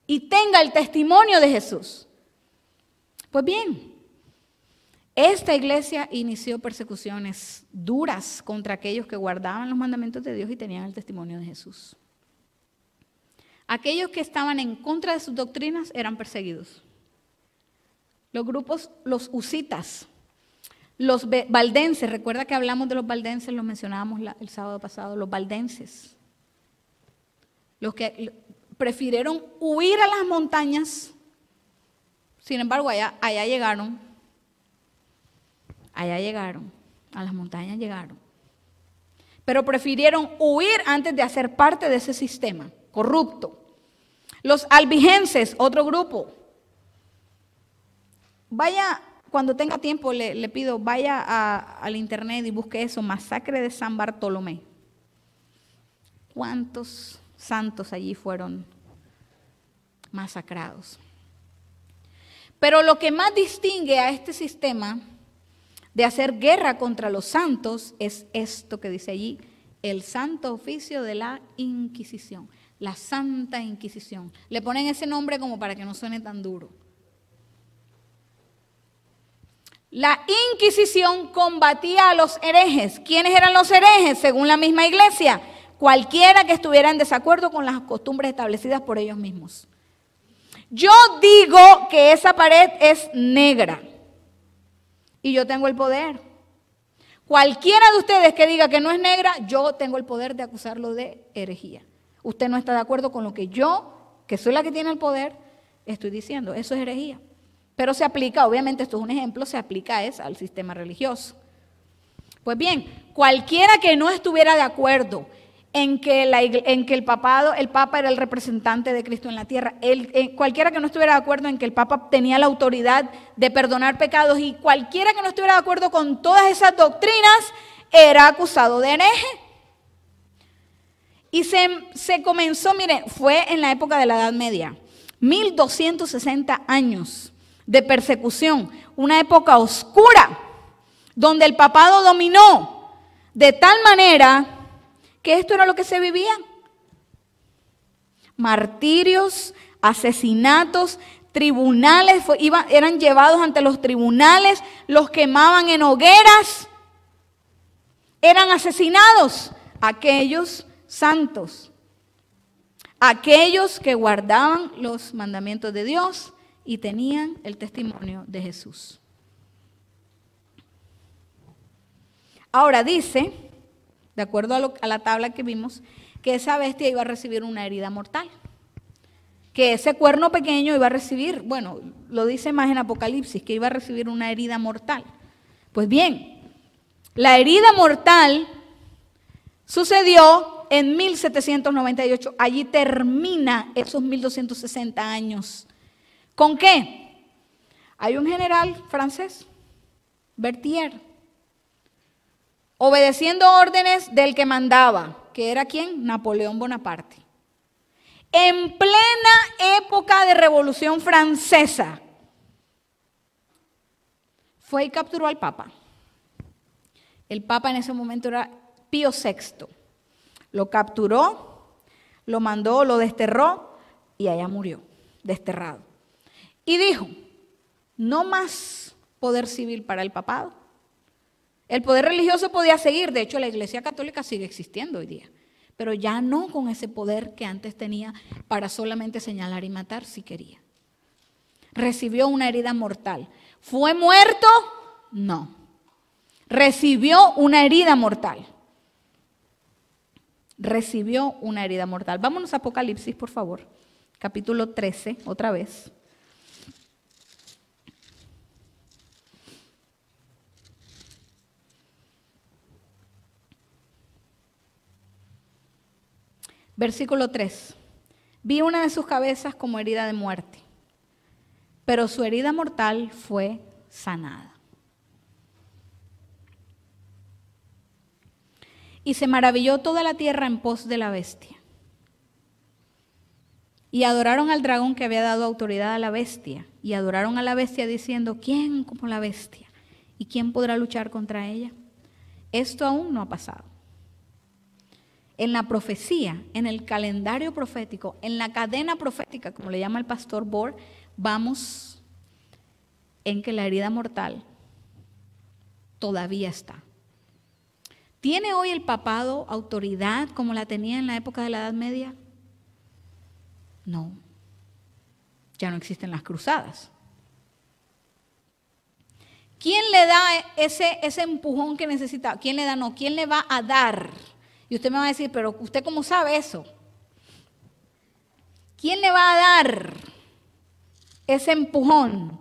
Y tenga el testimonio de Jesús. Pues bien, esta iglesia inició persecuciones duras contra aquellos que guardaban los mandamientos de Dios y tenían el testimonio de Jesús. Aquellos que estaban en contra de sus doctrinas eran perseguidos. Los grupos, los husitas, los valdenses, recuerda que hablamos de los valdenses, los mencionábamos el sábado pasado, los valdenses. Los que prefirieron huir a las montañas, sin embargo allá llegaron, a las montañas llegaron. Pero prefirieron huir antes de hacer parte de ese sistema corrupto. Los albigenses, otro grupo. Vaya, cuando tenga tiempo le pido, vaya al internet y busque eso, masacre de San Bartolomé. ¿Cuántos santos allí fueron masacrados? Pero lo que más distingue a este sistema de hacer guerra contra los santos es esto que dice allí, el santo oficio de la Inquisición, la Santa Inquisición. Le ponen ese nombre como para que no suene tan duro. La Inquisición combatía a los herejes. ¿Quiénes eran los herejes? Según la misma iglesia, cualquiera que estuviera en desacuerdo con las costumbres establecidas por ellos mismos. Yo digo que esa pared es negra y yo tengo el poder. Cualquiera de ustedes que diga que no es negra, yo tengo el poder de acusarlo de herejía. Usted no está de acuerdo con lo que yo, que soy la que tiene el poder, estoy diciendo. Eso es herejía. Pero se aplica, obviamente esto es un ejemplo, se aplica al sistema religioso. Pues bien, cualquiera que no estuviera de acuerdo en que el Papa era el representante de Cristo en la tierra. Cualquiera que no estuviera de acuerdo en que el Papa tenía la autoridad de perdonar pecados, y cualquiera que no estuviera de acuerdo con todas esas doctrinas era acusado de hereje. Y se comenzó, miren, fue en la época de la Edad Media, 1260 años de persecución, una época oscura, donde el papado dominó de tal manera que esto era lo que se vivía. Martirios, asesinatos, tribunales, eran llevados ante los tribunales, los quemaban en hogueras, eran asesinados aquellos santos, aquellos que guardaban los mandamientos de Dios y tenían el testimonio de Jesús. Ahora dice, de acuerdo a la tabla que vimos, que esa bestia iba a recibir una herida mortal, que ese cuerno pequeño iba a recibir, bueno, lo dice más en Apocalipsis, que iba a recibir una herida mortal. Pues bien, la herida mortal sucedió en 1798, allí termina esos 1260 años. ¿Con qué? Hay un general francés, Berthier, obedeciendo órdenes del que mandaba, que era ¿quién? Napoleón Bonaparte. En plena época de Revolución Francesa, fue y capturó al Papa. El Papa en ese momento era Pío VI. Lo capturó, lo mandó, lo desterró y allá murió, desterrado. Y dijo, no más poder civil para el papado. El poder religioso podía seguir, de hecho la Iglesia Católica sigue existiendo hoy día, pero ya no con ese poder que antes tenía para solamente señalar y matar si quería. Recibió una herida mortal. ¿Fue muerto? No. Recibió una herida mortal. Recibió una herida mortal. Vámonos a Apocalipsis, por favor. Capítulo 13, otra vez. Versículo 3. Vi una de sus cabezas como herida de muerte, pero su herida mortal fue sanada. Y se maravilló toda la tierra en pos de la bestia. Y adoraron al dragón que había dado autoridad a la bestia. Y adoraron a la bestia diciendo, ¿quién como la bestia? ¿Y quién podrá luchar contra ella? Esto aún no ha pasado. En la profecía, en el calendario profético, en la cadena profética, como le llama el pastor Bohr, vamos en que la herida mortal todavía está. ¿Tiene hoy el papado autoridad como la tenía en la época de la Edad Media? No. Ya no existen las cruzadas. ¿Quién le da ese empujón que necesita? ¿Quién le da? No. ¿Quién le va a dar? Y usted me va a decir, pero ¿usted cómo sabe eso? ¿Quién le va a dar ese empujón?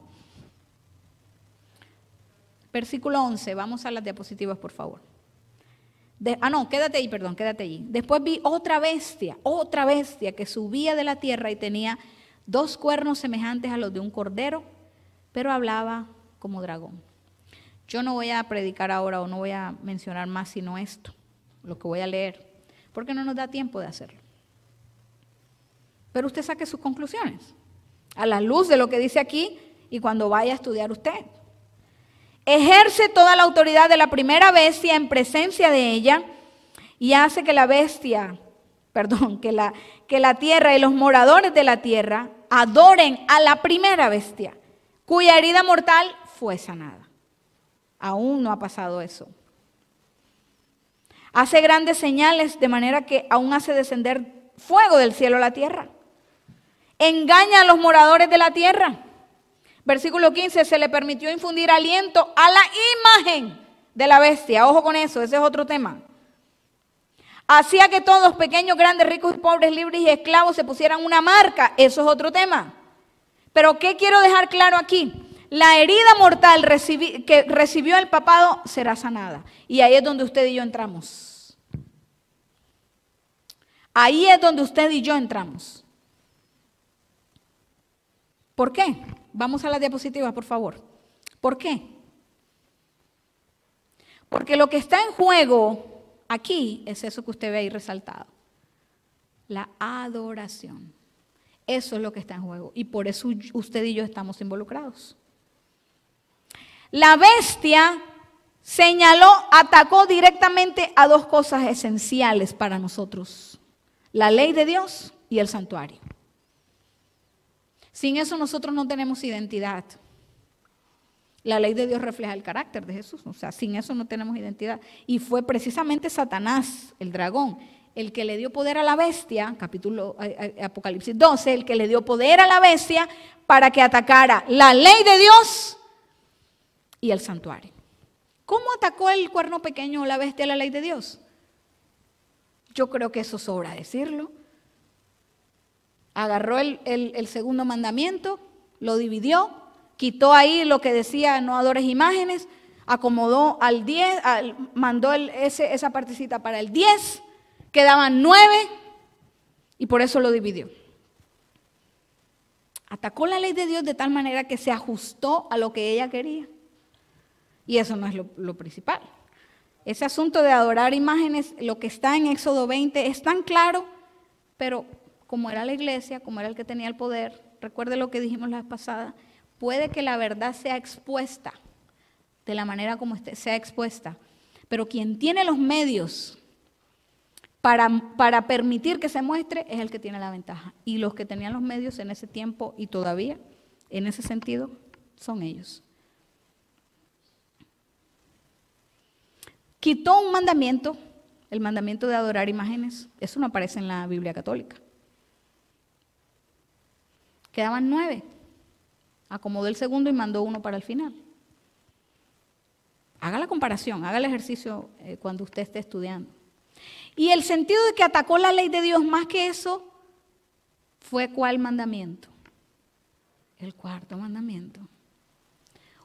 Versículo 11. Vamos a las diapositivas, por favor. Quédate ahí, perdón, quédate allí. Después vi otra bestia que subía de la tierra y tenía 2 cuernos semejantes a los de un cordero, pero hablaba como dragón. Yo no voy a predicar ahora o no voy a mencionar más sino esto, lo que voy a leer, porque no nos da tiempo de hacerlo. Pero usted saque sus conclusiones a la luz de lo que dice aquí y cuando vaya a estudiar usted. Ejerce toda la autoridad de la primera bestia en presencia de ella y hace que la tierra y los moradores de la tierra adoren a la primera bestia, cuya herida mortal fue sanada. Aún no ha pasado eso. Hace grandes señales de manera que aún hace descender fuego del cielo a la tierra. Engaña a los moradores de la tierra. Versículo 15, se le permitió infundir aliento a la imagen de la bestia. Ojo con eso, ese es otro tema. Hacía que todos, pequeños, grandes, ricos y pobres, libres y esclavos, se pusieran una marca. Eso es otro tema. Pero ¿qué quiero dejar claro aquí? La herida mortal que recibió el papado será sanada. Y ahí es donde usted y yo entramos. Ahí es donde usted y yo entramos. ¿Por qué? Vamos a la diapositiva, por favor. ¿Por qué? Porque lo que está en juego aquí es eso que usted ve ahí resaltado. La adoración. Eso es lo que está en juego. Y por eso usted y yo estamos involucrados. La bestia señaló, atacó directamente a dos cosas esenciales para nosotros. La ley de Dios y el santuario. Sin eso nosotros no tenemos identidad. La ley de Dios refleja el carácter de Jesús. O sea, sin eso no tenemos identidad. Y fue precisamente Satanás, el dragón, el que le dio poder a la bestia, capítulo Apocalipsis 12, el que le dio poder a la bestia para que atacara la ley de Dios y el santuario. ¿Cómo atacó el cuerno pequeño o la bestia a la ley de Dios? Yo creo que eso sobra decirlo. Agarró el segundo mandamiento, lo dividió, quitó ahí lo que decía no adores imágenes, acomodó al 10, mandó esa partecita para el 10, quedaban 9 y por eso lo dividió. Atacó la ley de Dios de tal manera que se ajustó a lo que ella quería. Y eso no es lo principal. Ese asunto de adorar imágenes, lo que está en Éxodo 20 es tan claro, pero como era la iglesia, como era el que tenía el poder, recuerde lo que dijimos la vez pasada, puede que la verdad sea expuesta de la manera como sea expuesta, pero quien tiene los medios para permitir que se muestre es el que tiene la ventaja. Y los que tenían los medios en ese tiempo y todavía, en ese sentido, son ellos. Quitó un mandamiento, el mandamiento de adorar imágenes. Eso no aparece en la Biblia católica. Quedaban 9. Acomodó el segundo y mandó uno para el final. Haga la comparación, haga el ejercicio cuando usted esté estudiando. Y el sentido de que atacó la ley de Dios más que eso fue ¿cuál mandamiento? El cuarto mandamiento.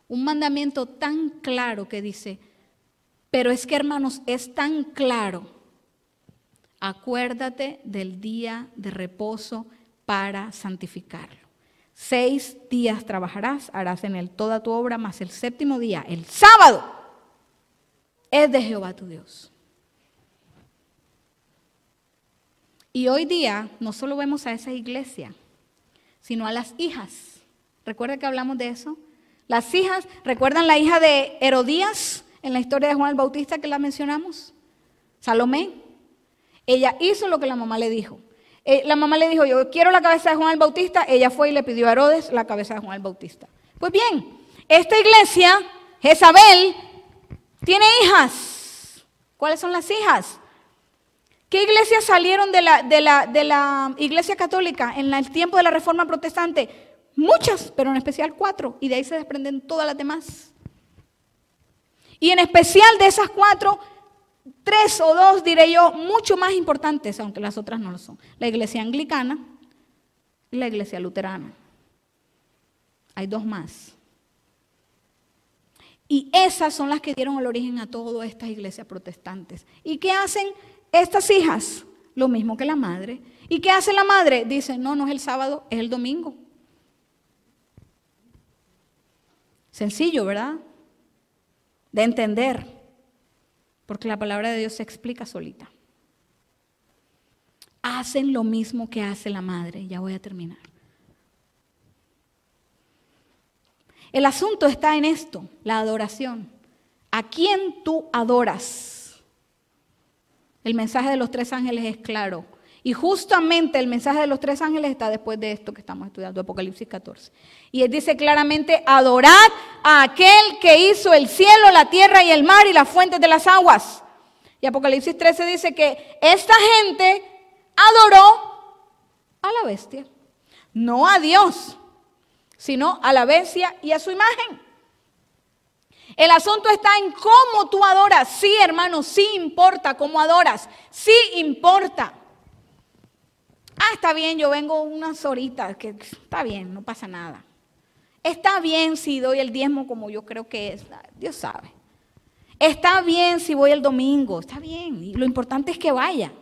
Un mandamiento tan claro que dice, pero es que hermanos, es tan claro, acuérdate del día de reposo para santificarlo. 6 días trabajarás, harás en él toda tu obra, mas el séptimo día, el sábado, es de Jehová tu Dios. Y hoy día no solo vemos a esa iglesia, sino a las hijas. ¿Recuerda que hablamos de eso? Las hijas, ¿recuerdan la hija de Herodías en la historia de Juan el Bautista que la mencionamos? Salomé. Ella hizo lo que la mamá le dijo. La mamá le dijo, yo quiero la cabeza de Juan el Bautista. Ella fue y le pidió a Herodes la cabeza de Juan el Bautista. Pues bien, esta iglesia, Jezabel, tiene hijas. ¿Cuáles son las hijas? ¿Qué iglesias salieron de la iglesia católica en el tiempo de la Reforma Protestante? Muchas, pero en especial 4. Y de ahí se desprenden todas las demás. Y en especial de esas 4, 3 o 2, diré yo, mucho más importantes, aunque las otras no lo son. La iglesia anglicana y la iglesia luterana. Hay 2 más. Y esas son las que dieron el origen a todas estas iglesias protestantes. ¿Y qué hacen estas hijas? Lo mismo que la madre. ¿Y qué hace la madre? Dice, no, no es el sábado, es el domingo. Sencillo, ¿verdad? De entender, porque la palabra de Dios se explica solita. Hacen lo mismo que hace la madre. Ya voy a terminar. El asunto está en esto, la adoración. ¿A quién tú adoras? El mensaje de los 3 ángeles es claro. Y justamente el mensaje de los 3 ángeles está después de esto que estamos estudiando, Apocalipsis 14. Y él dice claramente, adorad a aquel que hizo el cielo, la tierra y el mar y las fuentes de las aguas. Y Apocalipsis 13 dice que esta gente adoró a la bestia. No a Dios, sino a la bestia y a su imagen. El asunto está en cómo tú adoras. Sí, hermano, sí importa cómo adoras. Sí importa. Está bien, yo vengo unas horitas, que está bien, no pasa nada. Está bien si doy el diezmo como yo creo que es, Dios sabe. Está bien si voy el domingo, está bien, y lo importante es que vaya.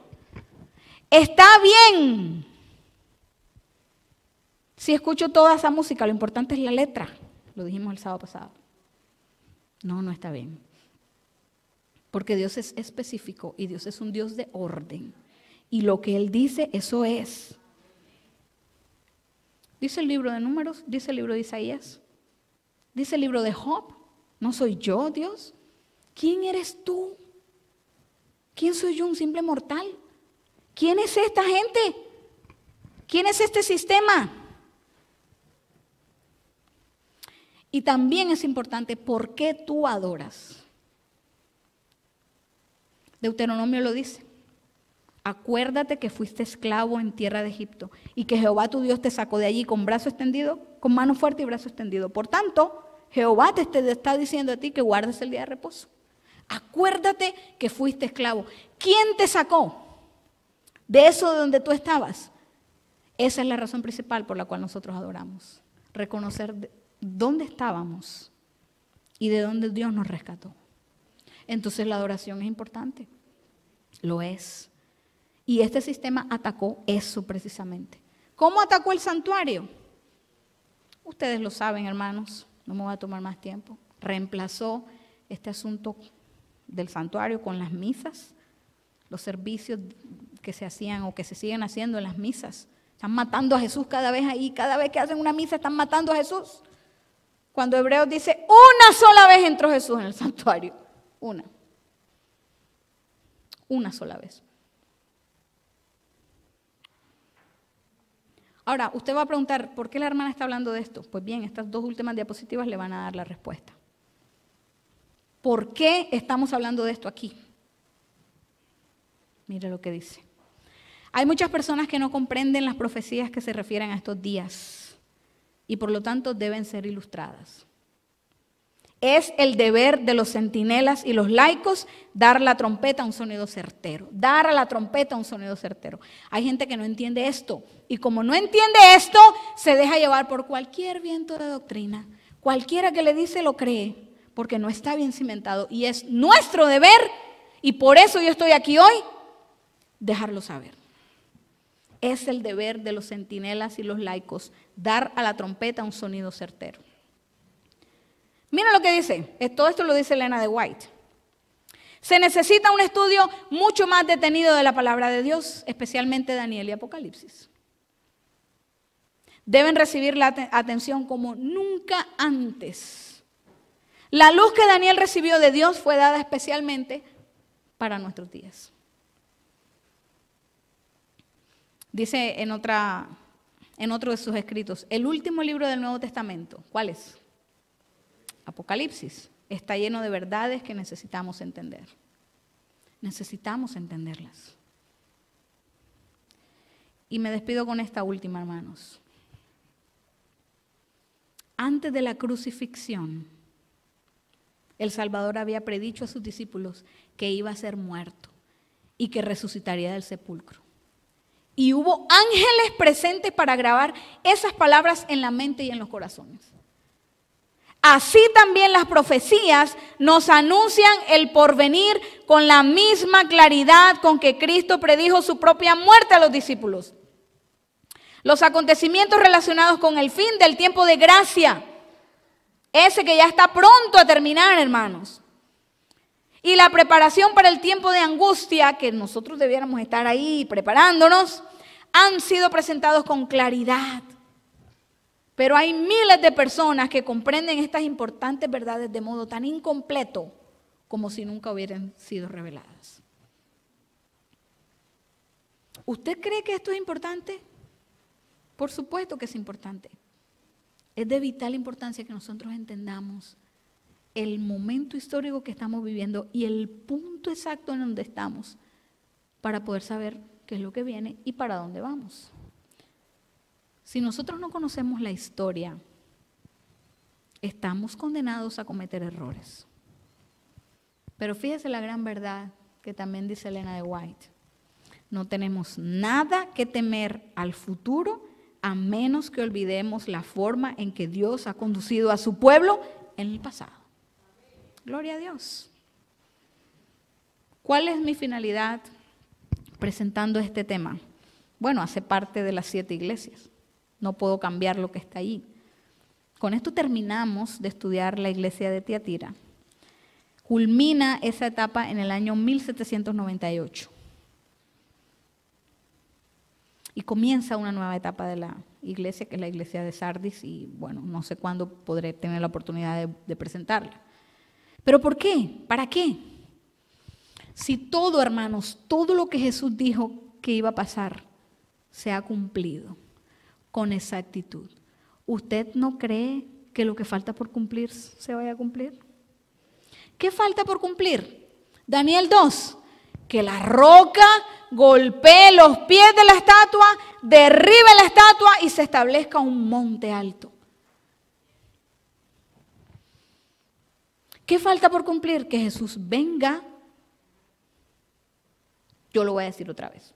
Está bien. Si escucho toda esa música, lo importante es la letra. Lo dijimos el sábado pasado. No, no está bien. Porque Dios es específico y Dios es un Dios de orden. Y lo que Él dice, eso es. Dice el libro de Números, dice el libro de Isaías, dice el libro de Job. ¿No soy yo, Dios? ¿Quién eres tú? ¿Quién soy yo, un simple mortal? ¿Quién es esta gente? ¿Quién es este sistema? Y también es importante, ¿por qué tú adoras? Deuteronomio lo dice. Acuérdate que fuiste esclavo en tierra de Egipto y que Jehová tu Dios te sacó de allí con brazo extendido, con mano fuerte y brazo extendido. Por tanto, Jehová te está diciendo a ti que guardes el día de reposo. Acuérdate que fuiste esclavo. ¿Quién te sacó de eso de donde tú estabas? Esa es la razón principal por la cual nosotros adoramos. Reconocer dónde estábamos y de dónde Dios nos rescató. Entonces la adoración es importante. Lo es. Y este sistema atacó eso precisamente. ¿Cómo atacó el santuario? Ustedes lo saben, hermanos. No me voy a tomar más tiempo. Reemplazó este asunto del santuario con las misas, los servicios que se hacían o que se siguen haciendo en las misas. Están matando a Jesús cada vez ahí. Cada vez que hacen una misa están matando a Jesús. Cuando Hebreos dice, una sola vez entró Jesús en el santuario. Una sola vez. Ahora, usted va a preguntar, ¿por qué la hermana está hablando de esto? Pues bien, estas dos últimas diapositivas le van a dar la respuesta. ¿Por qué estamos hablando de esto aquí? Mire lo que dice. Hay muchas personas que no comprenden las profecías que se refieren a estos días y por lo tanto deben ser ilustradas. Es el deber de los centinelas y los laicos dar la trompeta a un sonido certero. Dar a la trompeta un sonido certero. Hay gente que no entiende esto. Y como no entiende esto, se deja llevar por cualquier viento de doctrina. Cualquiera que le dice lo cree, porque no está bien cimentado. Y es nuestro deber, y por eso yo estoy aquí hoy, dejarlo saber. Es el deber de los centinelas y los laicos dar a la trompeta un sonido certero. Mira lo que dice, todo esto lo dice Elena de White. Se necesita un estudio mucho más detenido de la palabra de Dios, especialmente Daniel y Apocalipsis. Deben recibir la atención como nunca antes. La luz que Daniel recibió de Dios fue dada especialmente para nuestros días. Dice en otro de sus escritos, el último libro del Nuevo Testamento, ¿cuál es? Apocalipsis. Está lleno de verdades que necesitamos entender. Necesitamos entenderlas. Y me despido con esta última, hermanos. Antes de la crucifixión, el Salvador había predicho a sus discípulos que iba a ser muerto y que resucitaría del sepulcro. Y hubo ángeles presentes para grabar esas palabras en la mente y en los corazones. Así también las profecías nos anuncian el porvenir con la misma claridad con que Cristo predijo su propia muerte a los discípulos. Los acontecimientos relacionados con el fin del tiempo de gracia, ese que ya está pronto a terminar, hermanos. Y la preparación para el tiempo de angustia, que nosotros debiéramos estar ahí preparándonos, han sido presentados con claridad. Pero hay miles de personas que comprenden estas importantes verdades de modo tan incompleto como si nunca hubieran sido reveladas. ¿Usted cree que esto es importante? Por supuesto que es importante. Es de vital importancia que nosotros entendamos el momento histórico que estamos viviendo y el punto exacto en donde estamos para poder saber qué es lo que viene y para dónde vamos. Si nosotros no conocemos la historia, estamos condenados a cometer errores. Pero fíjese la gran verdad que también dice Elena de White. No tenemos nada que temer al futuro a menos que olvidemos la forma en que Dios ha conducido a su pueblo en el pasado. Gloria a Dios. ¿Cuál es mi finalidad presentando este tema? Bueno, hace parte de las 7 iglesias. No puedo cambiar lo que está allí. Con esto terminamos de estudiar la iglesia de Tiatira. Culmina esa etapa en el año 1798. Y comienza una nueva etapa de la iglesia, que es la iglesia de Sardis, y bueno, no sé cuándo podré tener la oportunidad de presentarla. ¿Pero por qué? ¿Para qué? Si todo, hermanos, todo lo que Jesús dijo que iba a pasar, se ha cumplido con exactitud, ¿usted no cree que lo que falta por cumplir se vaya a cumplir? ¿Qué falta por cumplir? Daniel 2, que la roca golpee los pies de la estatua, derribe la estatua y se establezca un monte alto. ¿Qué falta por cumplir? Que Jesús venga. Yo lo voy a decir otra vez.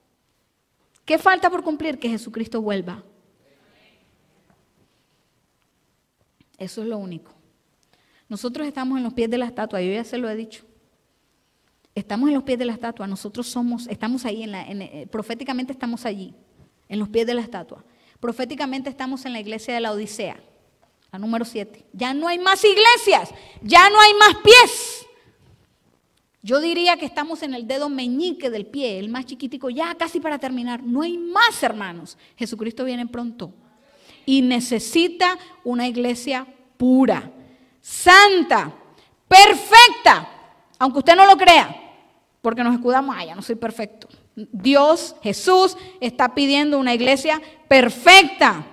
¿Qué falta por cumplir? Que Jesucristo vuelva. Eso es lo único. Nosotros estamos en los pies de la estatua, yo ya se lo he dicho. Estamos en los pies de la estatua, nosotros estamos ahí, proféticamente estamos allí, en los pies de la estatua. Proféticamente estamos en la iglesia de la Odisea, la número 7. Ya no hay más iglesias, ya no hay más pies. Yo diría que estamos en el dedo meñique del pie, el más chiquitico, ya casi para terminar. No hay más, hermanos. Jesucristo viene pronto y necesita una iglesia pura, santa, perfecta, aunque usted no lo crea. Porque nos escudamos, ya no soy perfecto. Dios, Jesús, está pidiendo una iglesia perfecta.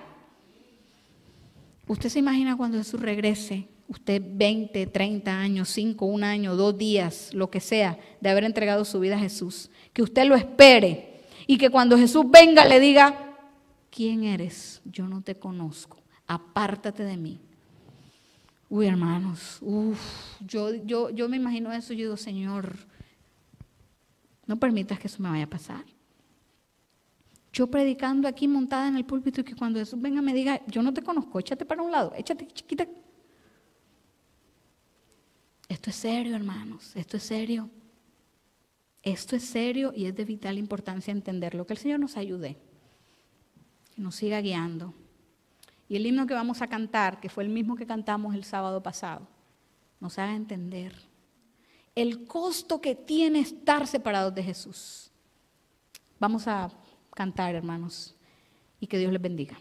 Usted se imagina cuando Jesús regrese, usted 20, 30 años, 5, 1 año, 2 días, lo que sea, de haber entregado su vida a Jesús. Que usted lo espere y que cuando Jesús venga le diga, ¿quién eres? Yo no te conozco, apártate de mí. Uy, hermanos, yo me imagino eso y yo digo, Señor, no permitas que eso me vaya a pasar. Yo predicando aquí montada en el púlpito y que cuando Jesús venga me diga, yo no te conozco, échate para un lado, échate chiquita. Esto es serio, hermanos, esto es serio. Esto es serio y es de vital importancia entenderlo. Que el Señor nos ayude, que nos siga guiando. Y el himno que vamos a cantar, que fue el mismo que cantamos el sábado pasado, nos haga entender el costo que tiene estar separados de Jesús. Vamos a cantar, hermanos, y que Dios les bendiga.